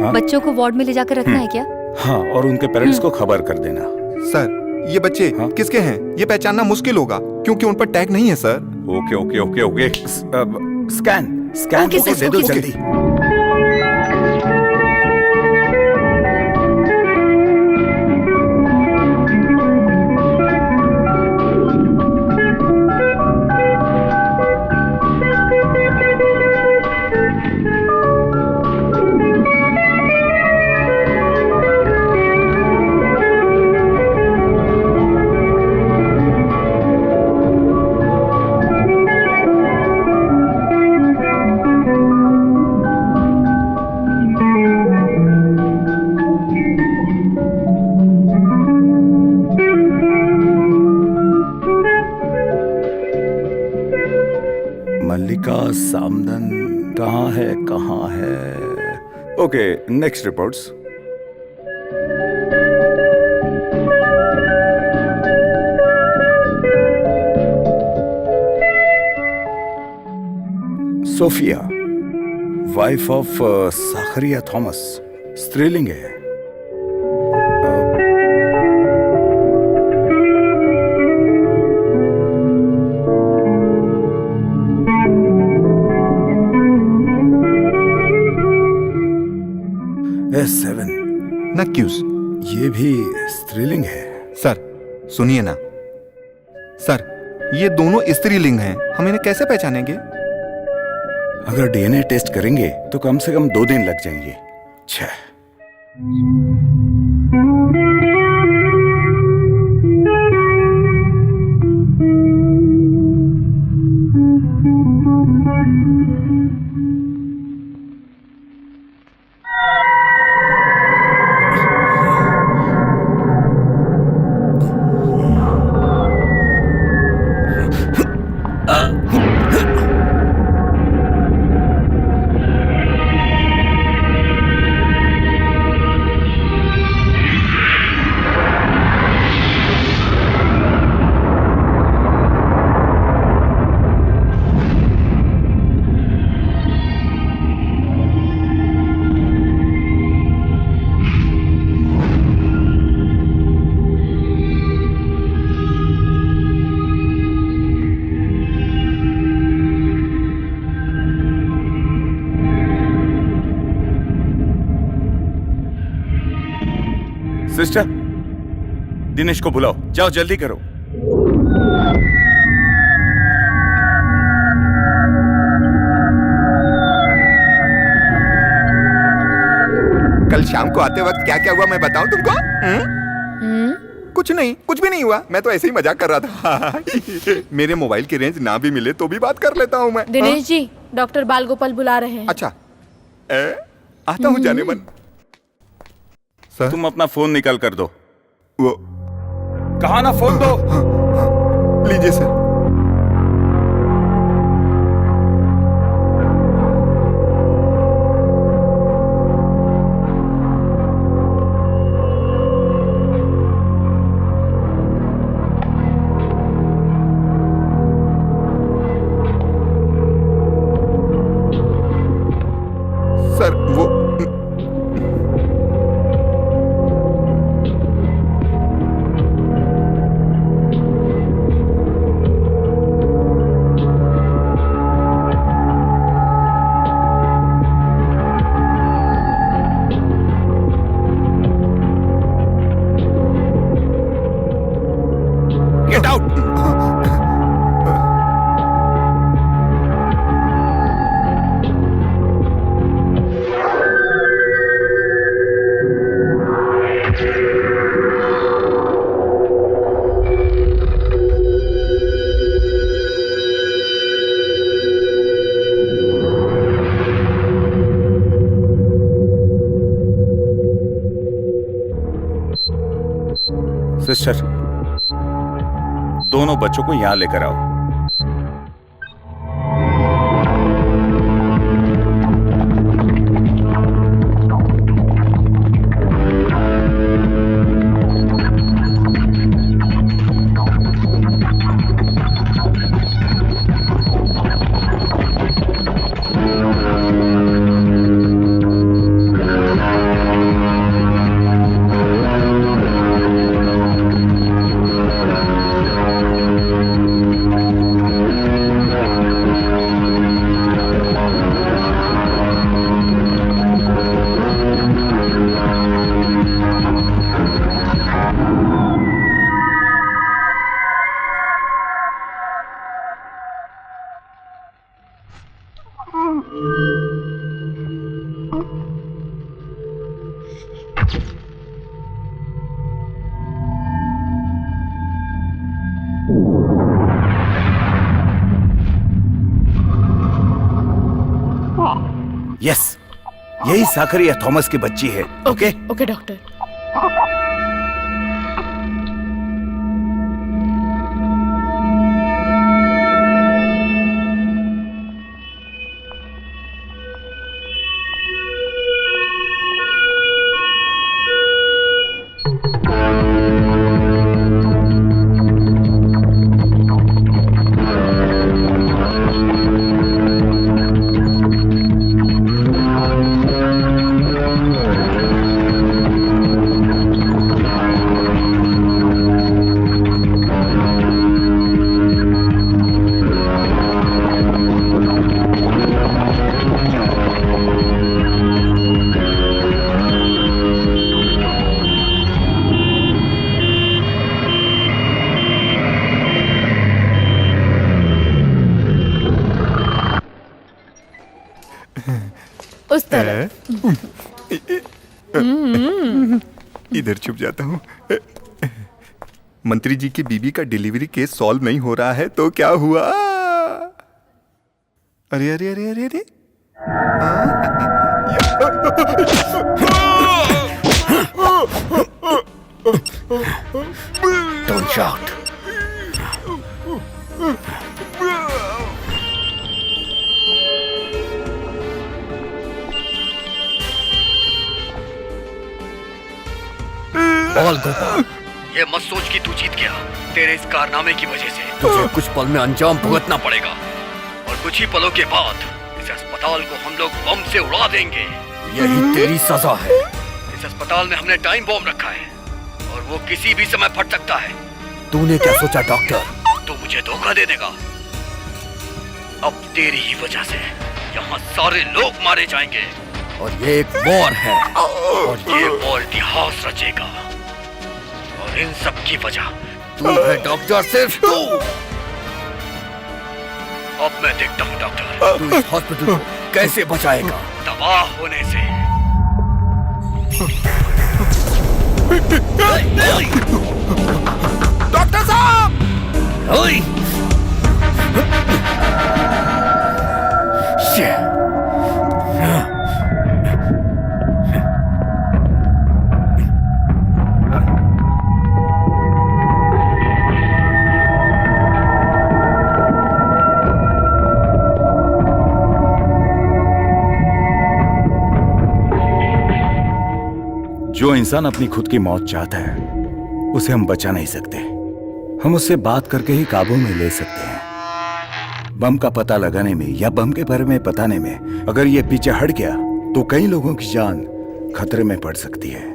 बच्चों को वार्ड में ले जाकर रखना है क्या? हाँ, और उनके पेरेंट्स को खबर कर देना। सर, ये बच्चे किसके हैं ये पहचानना मुश्किल होगा क्योंकि उन पर टैग नहीं है sir. Okay okay okay okay, scan okay, photo sir, दे दो ओके, जल्दी। मल्लिका सामदन कहाँ है? Okay, next reports. Sophia, wife of Zachariah Thomas, स्त्रीलिंग है। S7 नक्यूस, ये भी स्त्रीलिंग है। सर सुनिए ना सर, ये दोनों स्त्रीलिंग हैं, हम इन्हें कैसे पहचानेंगे? अगर डीएनए टेस्ट करेंगे तो कम से कम 2 दिन लग जाएंगे। छह। सिस्टर, दिनेश को बुलाओ, जाओ जल्दी करो। कल शाम को आते वक्त क्या क्या हुआ मैं बताऊं तुमको? कुछ नहीं, कुछ भी नहीं हुआ, मैं तो ऐसे ही मजाक कर रहा था। मेरे मोबाइल की रेंज ना भी मिले तो भी बात कर लेता हूँ मैं। दिनेश जी, डॉक्टर बाल गोपाल बुला रहे हैं। अच्छा, आता हूँ जाने मन। सर, तुम अपना फोन निकाल कर दो। वो कहा ना फोन दो। लीजिए सर। सर वो गेट आउट। सिस्टर, दोनों बच्चों को यहां लेकर आओ। यस, यही साकरिया थॉमस की बच्ची है। Okay okay doctor. उस तरह इधर छुप जाता हूँ। मंत्री जी की बीबी का डिलीवरी केस सॉल्व नहीं हो रहा है तो क्या हुआ? अरे अरे अरे अरे अरे Don't shout. बोल गोपाल, ये मत सोच कि तू जीत गया। तेरे इस कारनामे की वजह से तुझे कुछ पल में अंजाम भुगतना पड़ेगा। और कुछ ही पलों के बाद इस अस्पताल को हम लोग बम से उड़ा देंगे। यही तेरी सजा है। इस अस्पताल में हमने टाइम बॉम्ब रखा है और वो किसी भी समय फट सकता है। तूने क्या सोचा डॉक्टर? तू मुझे धोखा दे देगा। अब तेरी ही वजह से यहाँ सारे लोग मारे जाएंगे। और ये एक वॉर है। और ये वॉर इतिहास रचेगा। और इन सब की वजह तू है डॉक्टर, सिर्फ तू। अब मैं देखता हूँ डॉक्टर, तू इस हॉस्पिटल को कैसे बचाएगा? तबाह होने से। डॉक्टर साहब! जो इंसान अपनी खुद की मौत चाहता है उसे हम बचा नहीं सकते। हम उससे बात करके ही काबू में ले सकते हैं। बम का पता लगाने में या बम के बारे में बताने में अगर ये पीछे हट गया तो कई लोगों की जान खतरे में पड़ सकती है।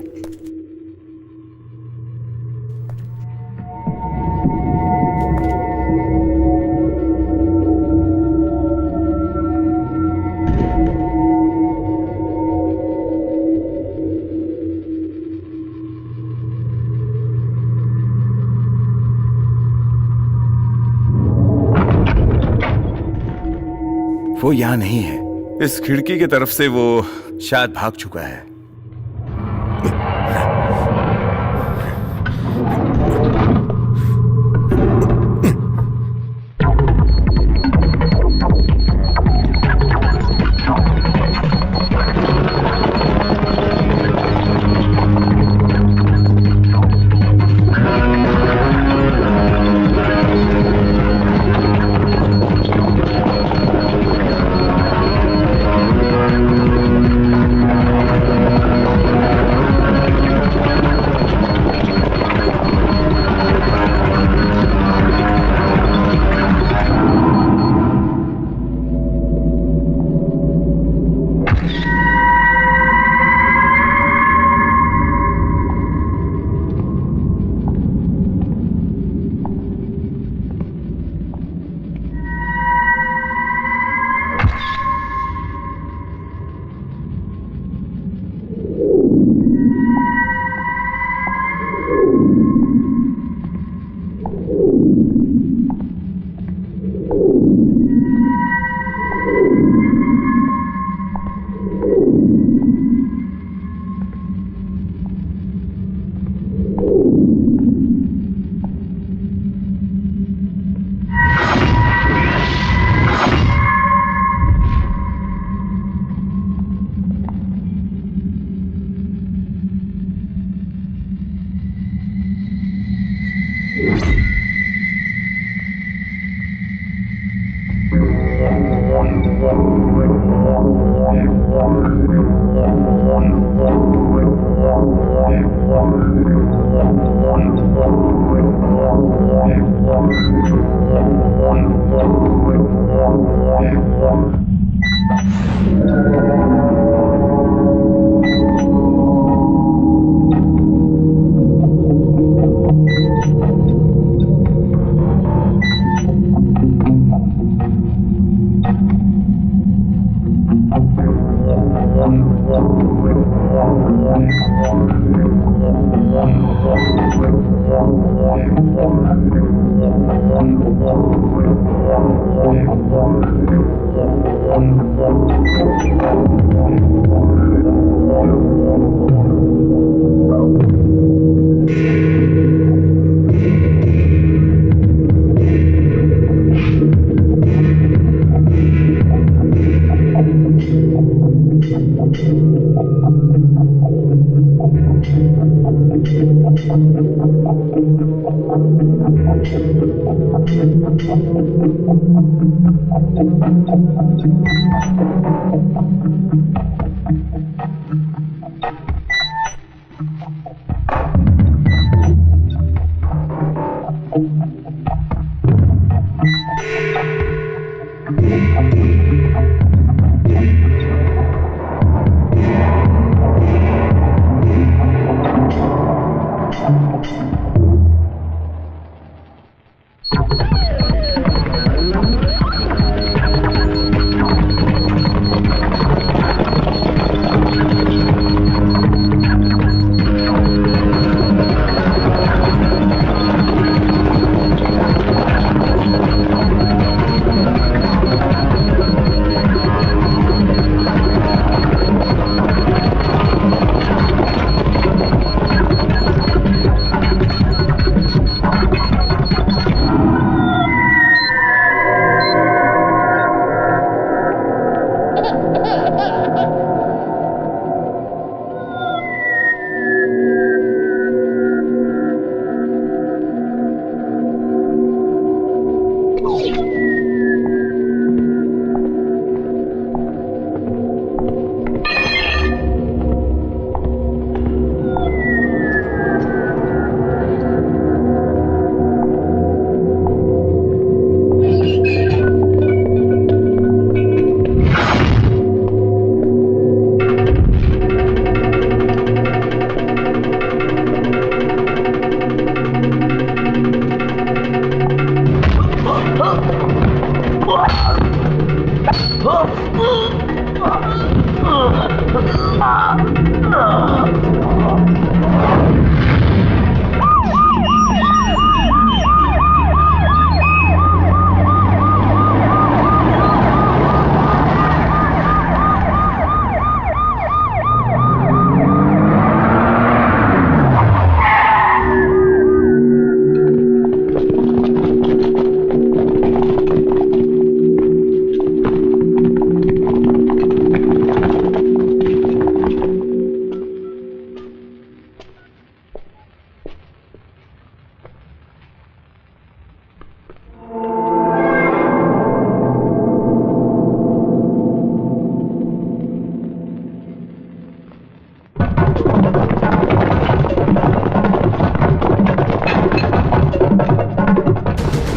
वो यहाँ नहीं है। इस खिड़की की तरफ से वो शायद भाग चुका है।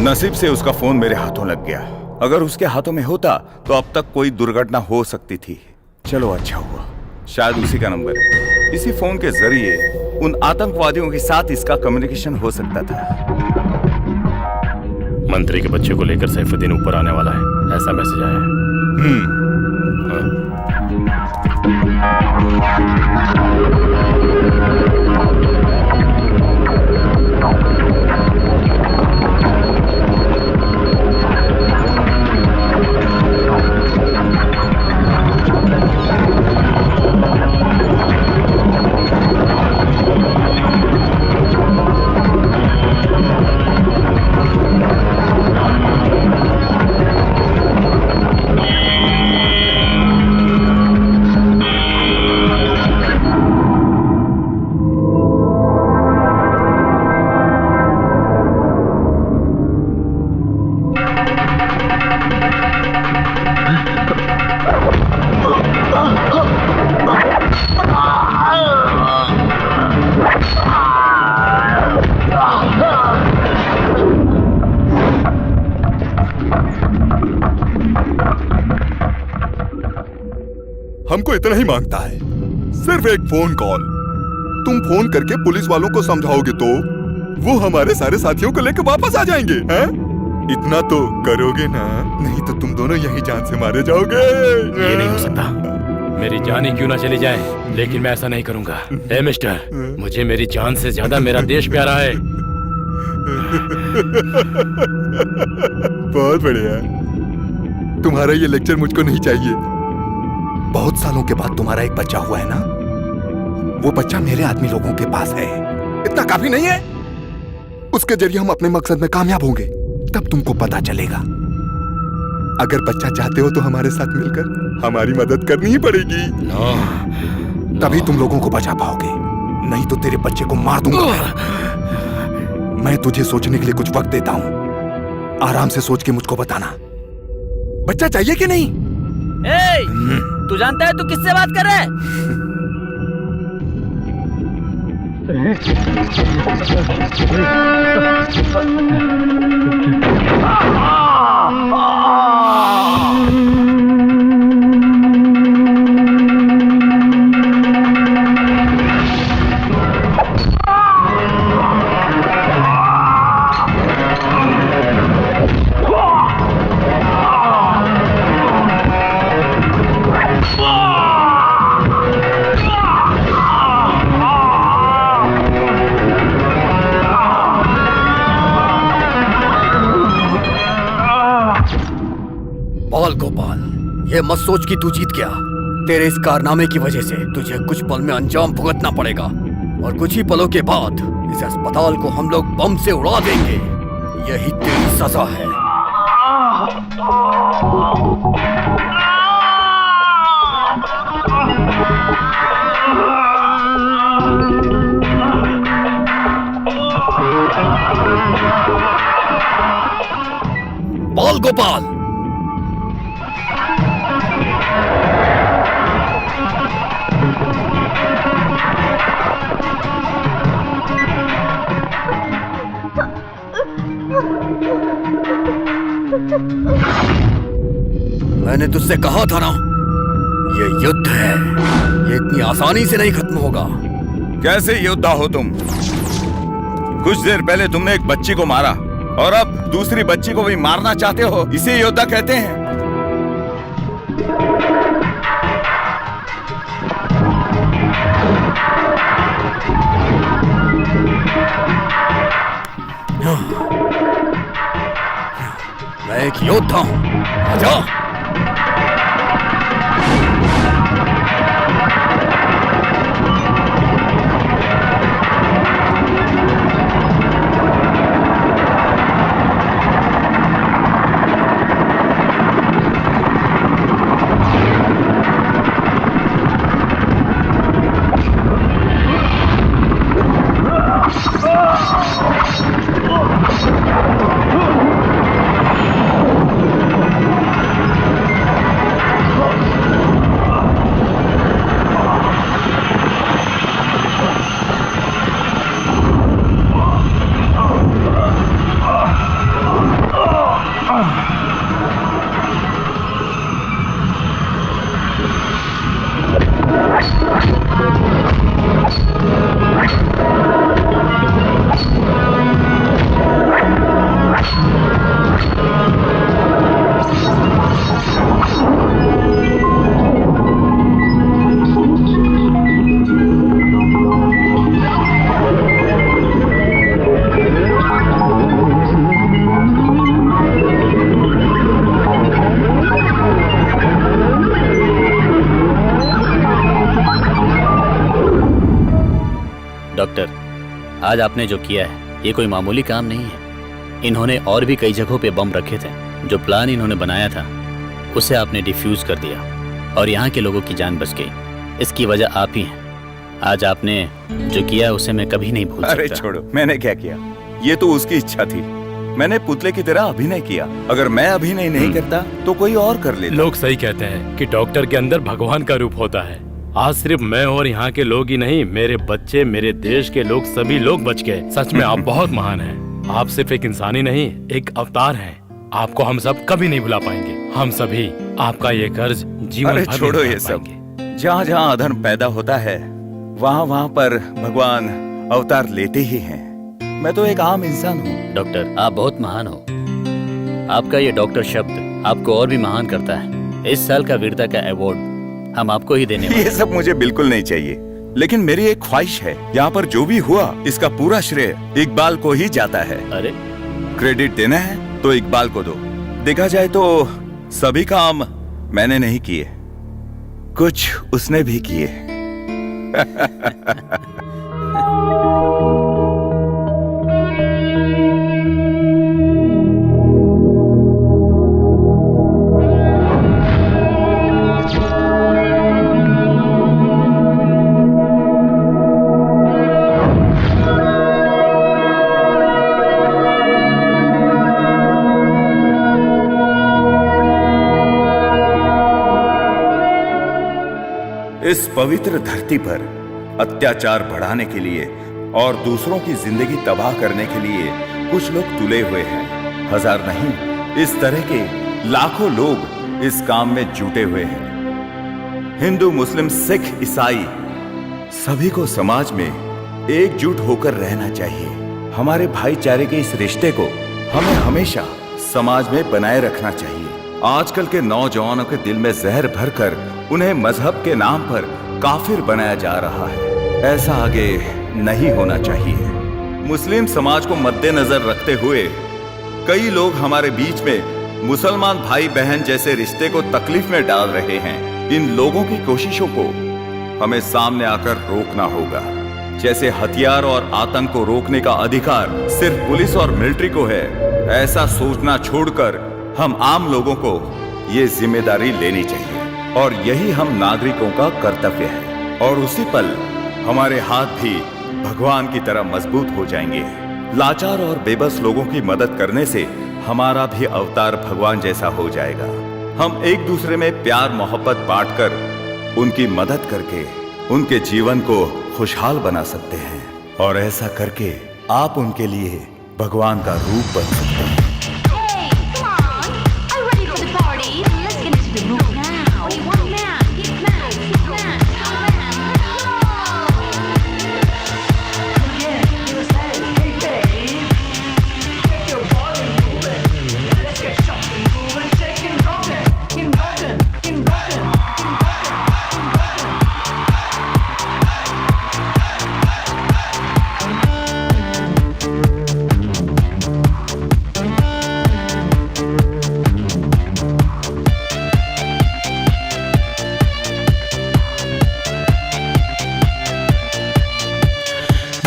नसीब से उसका फोन मेरे हाथों लग गया। अगर उसके हाथों में होता तो अब तक कोई दुर्घटना हो सकती थी। चलो अच्छा हुआ, शायद उसी का नंबर है। इसी फोन के जरिए उन आतंकवादियों के साथ इसका कम्युनिकेशन हो सकता था। मंत्री के बच्चे को लेकर सैफुद्दीन ऊपर आने वाला है, ऐसा मैसेज आया है। हमको इतना ही मांगता है, सिर्फ एक फोन कॉल। तुम फोन करके पुलिस वालों को समझाओगे तो वो हमारे सारे साथियों को लेकर वापस आ जाएंगे, हैं? इतना तो करोगे ना, नहीं तो तुम दोनों यही जान से मारे जाओगे। ये नहीं हो सकता। मेरी जान ही क्यों ना चली जाए, लेकिन मैं ऐसा नहीं करूंगा। ए मिस्टर, मुझे मेरी जान से ज्यादा मेरा देश प्यारा है। बहुत बढ़िया। तुम्हारा ये लेक्चर मुझको नहीं चाहिए। बहुत सालों के बाद तुम्हारा एक बच्चा हुआ है ना, वो बच्चा मेरे आदमी लोगों के पास है। इतना काफी नहीं है? उसके जरिए हम अपने मकसद में कामयाब होंगे, तब तुमको पता चलेगा। अगर बच्चा चाहते हो तो हमारे साथ मिलकर हमारी मदद करनी ही पड़ेगी। तभी तुम लोगों को बचा पाओगे, नहीं तो तेरे बच्चे को मार दूंगा। मैं तुझे सोचने के लिए कुछ वक्त देता हूँ, आराम से सोच के मुझको बताना, बच्चा चाहिए कि नहीं? तू जानता है तू किससे बात कर रहा है? बाल गोपाल, ये मत सोच कि तू जीत गया। तेरे इस कारनामे की वजह से तुझे कुछ पल में अंजाम भुगतना पड़ेगा, और कुछ ही पलों के बाद इस अस्पताल को हम लोग बम से उड़ा देंगे। यही तेरी सजा है। बाल गोपाल, मैंने तुझसे कहा था ना, ये युद्ध है, ये इतनी आसानी से नहीं खत्म होगा। कैसे योद्धा हो तुम? कुछ देर पहले तुमने एक बच्ची को मारा और अब दूसरी बच्ची को भी मारना चाहते हो, इसे योद्धा कहते हैं। मैं एक योद्धा हूं, आजा। डॉक्टर, आज आपने जो किया है ये कोई मामूली काम नहीं है। इन्होंने और भी कई जगहों पे बम रखे थे। जो प्लान इन्होंने बनाया था उसे आपने डिफ्यूज कर दिया और यहाँ के लोगों की जान बच गई। इसकी वजह आप ही हैं। आज आपने जो किया उसे मैं कभी नहीं भूल सकता। अरे छोड़ो, मैंने क्या किया? ये तो उसकी इच्छा थी। मैंने पुतले की तरह अभिनय किया। अगर मैं अभिनय नहीं करता तो कोई और कर लेता। लोग सही कहते हैं कि डॉक्टर के अंदर भगवान का रूप होता है। आज सिर्फ मैं और यहाँ के लोग ही नहीं, मेरे बच्चे, मेरे देश के लोग, सभी लोग बच गए। सच में आप बहुत महान हैं। आप सिर्फ एक इंसान ही नहीं, एक अवतार हैं। आपको हम सब कभी नहीं भुला पाएंगे। हम सभी आपका ये कर्ज जीवन भर छोड़ो ये सब। जहाँ जहाँ अधर्म पैदा होता है वहाँ वहाँ पर भगवान अवतार लेते ही हैं। मैं तो एक आम इंसान हूँ। डॉक्टर, आप बहुत महान हो। आपका ये डॉक्टर शब्द आपको और भी महान करता है। इस साल का वीरता का अवार्ड हम आपको ही देने वाले। ये सब मुझे बिल्कुल नहीं चाहिए, लेकिन मेरी एक ख्वाहिश है, यहाँ पर जो भी हुआ इसका पूरा श्रेय इकबाल को ही जाता है। अरे क्रेडिट देना है तो इकबाल को दो। देखा जाए तो सभी काम मैंने नहीं किए, कुछ उसने भी किए। इस पवित्र धरती पर अत्याचार बढ़ाने के लिए और दूसरों की जिंदगी तबाह करने के लिए कुछ लोग तुले हुए हैं। हजार नहीं, इस तरह के लाखों लोग इस काम में जुटे हुए हैं। हिंदू, मुस्लिम, सिख, ईसाई सभी को समाज में एकजुट होकर रहना चाहिए। हमारे भाईचारे के इस रिश्ते को हमें हमेशा समाज में बनाए रखना चाहिए। आजकल के नौजवानों के दिल में जहर भरकर उन्हें मजहब के नाम पर काफिर बनाया जा रहा है। ऐसा आगे नहीं होना चाहिए। मुस्लिम समाज को मद्देनजर रखते हुए कई लोग हमारे बीच में मुसलमान भाई बहन जैसे रिश्ते को तकलीफ में डाल रहे हैं। इन लोगों की कोशिशों को हमें सामने आकर रोकना होगा। जैसे हथियार और आतंक को रोकने का अधिकार सिर्फ पुलिस और मिलिट्री को है, ऐसा सोचना छोड़कर हम आम लोगों को ये जिम्मेदारी लेनी चाहिए और यही हम नागरिकों का कर्तव्य है। और उसी पल हमारे हाथ भी भगवान की तरह मजबूत हो जाएंगे। लाचार और बेबस लोगों की मदद करने से हमारा भी अवतार भगवान जैसा हो जाएगा। हम एक दूसरे में प्यार मोहब्बत बांटकर उनकी मदद करके उनके जीवन को खुशहाल बना सकते हैं और ऐसा करके आप उनके लिए भगवान का रूप बन सकते हैं।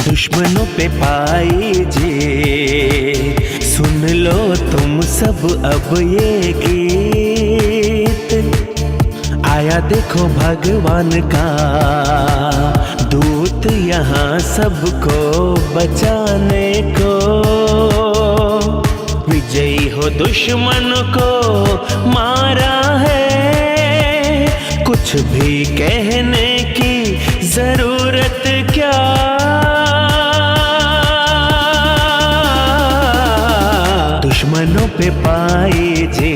दुश्मनों पे पाई जे, सुन लो तुम सब अब ये गीत। आया देखो भगवान का दूत यहाँ सबको बचाने को। विजयी हो दुश्मन को मारा है, कुछ भी कहने की जरूरत क्या। दुश्मनों पे पाए जे,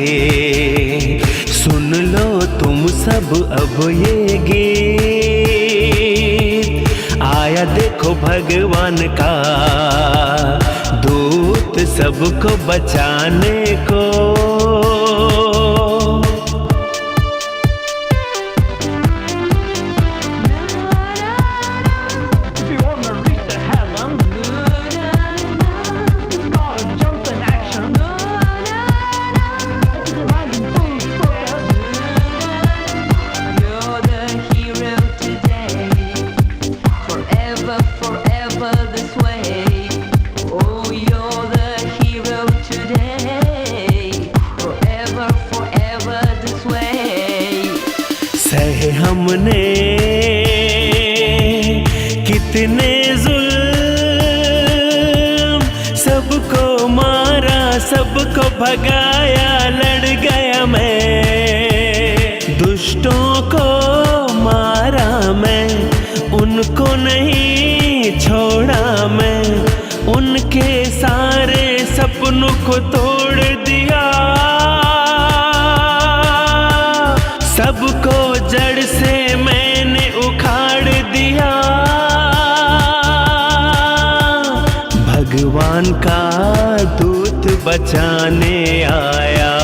सुन लो तुम सब अब ये गीत। आया देखो भगवान का दूत सबको बचाने को। हमने कितने जुल्म, सबको मारा सबको भगाया, लड़ गया मैं। दुष्टों को मारा मैं, उनको नहीं छोड़ा मैं। उनके सारे सपनों को तोड़ दिया, सबको जड़ से मैंने उखाड़ दिया। भगवान का दूत बचाने आया।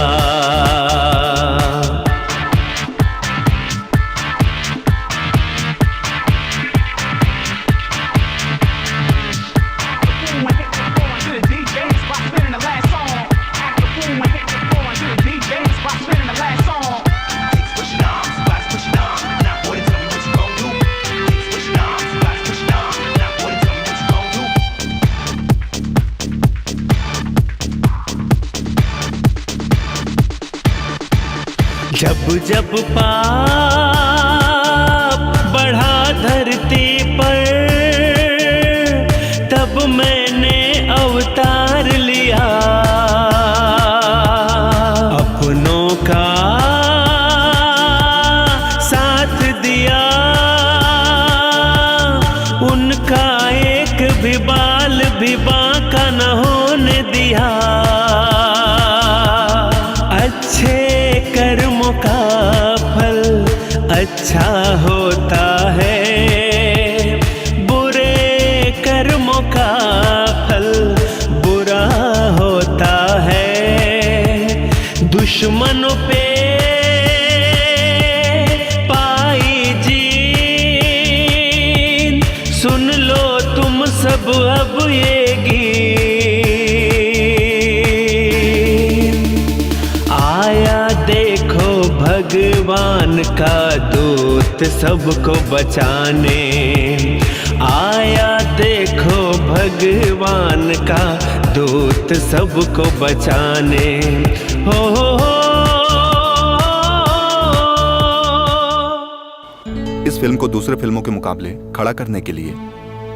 जब जब पाप बढ़ा धरती पर, तब मैंने अवतार लिया। अपनों का साथ दिया, उनका एक भी बाल भी बांका न होने दिया। अच्छे कर्मों का फल अच्छा होता है, बुरे कर्मों का फल बुरा होता है। दुश्मनों पे पाई जीत, सुन लो तुम सब अब ये गीत। आया देखो भगवान का दूत सबको बचाने, आया देखो भगवान का दूत सबको बचाने। हो इस फिल्म को दूसरे फिल्मों के मुकाबले खड़ा करने के लिए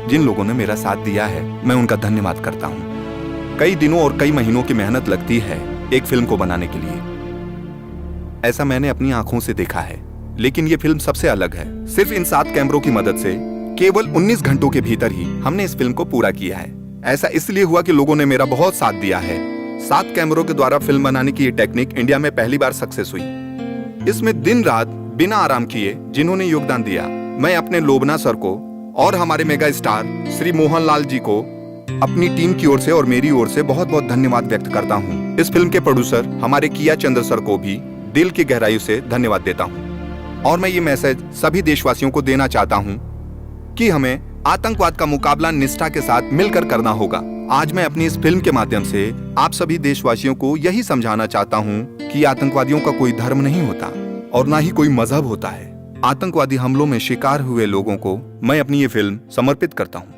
जिन लोगों ने मेरा साथ दिया है, मैं उनका धन्यवाद करता हूँ। कई दिनों और कई महीनों की मेहनत लगती है एक फिल्म को बनाने के लिए, ऐसा मैंने अपनी आंखों से देखा है। लेकिन ये फिल्म सबसे अलग है। सिर्फ इन 7 कैमरों की मदद से केवल 19 घंटों के भीतर ही हमने इस फिल्म को पूरा किया है। ऐसा इसलिए हुआ कि लोगों ने मेरा बहुत साथ दिया है। 7 कैमरों के द्वारा फिल्म बनाने की ये टेक्निक इंडिया में पहली बार सक्सेस हुई। इसमें दिन रात बिना आराम किए जिन्होंने योगदान दिया, मैं अपने लोबना सर को और हमारे मेगा स्टार श्री मोहनलाल जी को अपनी टीम की ओर से और मेरी ओर से बहुत बहुत धन्यवाद व्यक्त करता हूँ। इस फिल्म के प्रोड्यूसर हमारे किया चंद्र सर को भी दिल की गहराई से धन्यवाद देता हूँ। और मैं ये मैसेज सभी देशवासियों को देना चाहता हूँ कि हमें आतंकवाद का मुकाबला निष्ठा के साथ मिलकर करना होगा। आज मैं अपनी इस फिल्म के माध्यम से आप सभी देशवासियों को यही समझाना चाहता हूँ कि आतंकवादियों का कोई धर्म नहीं होता और ना ही कोई मजहब होता है। आतंकवादी हमलों में शिकार हुए लोगों को मैं अपनी ये फिल्म समर्पित करता हूँ।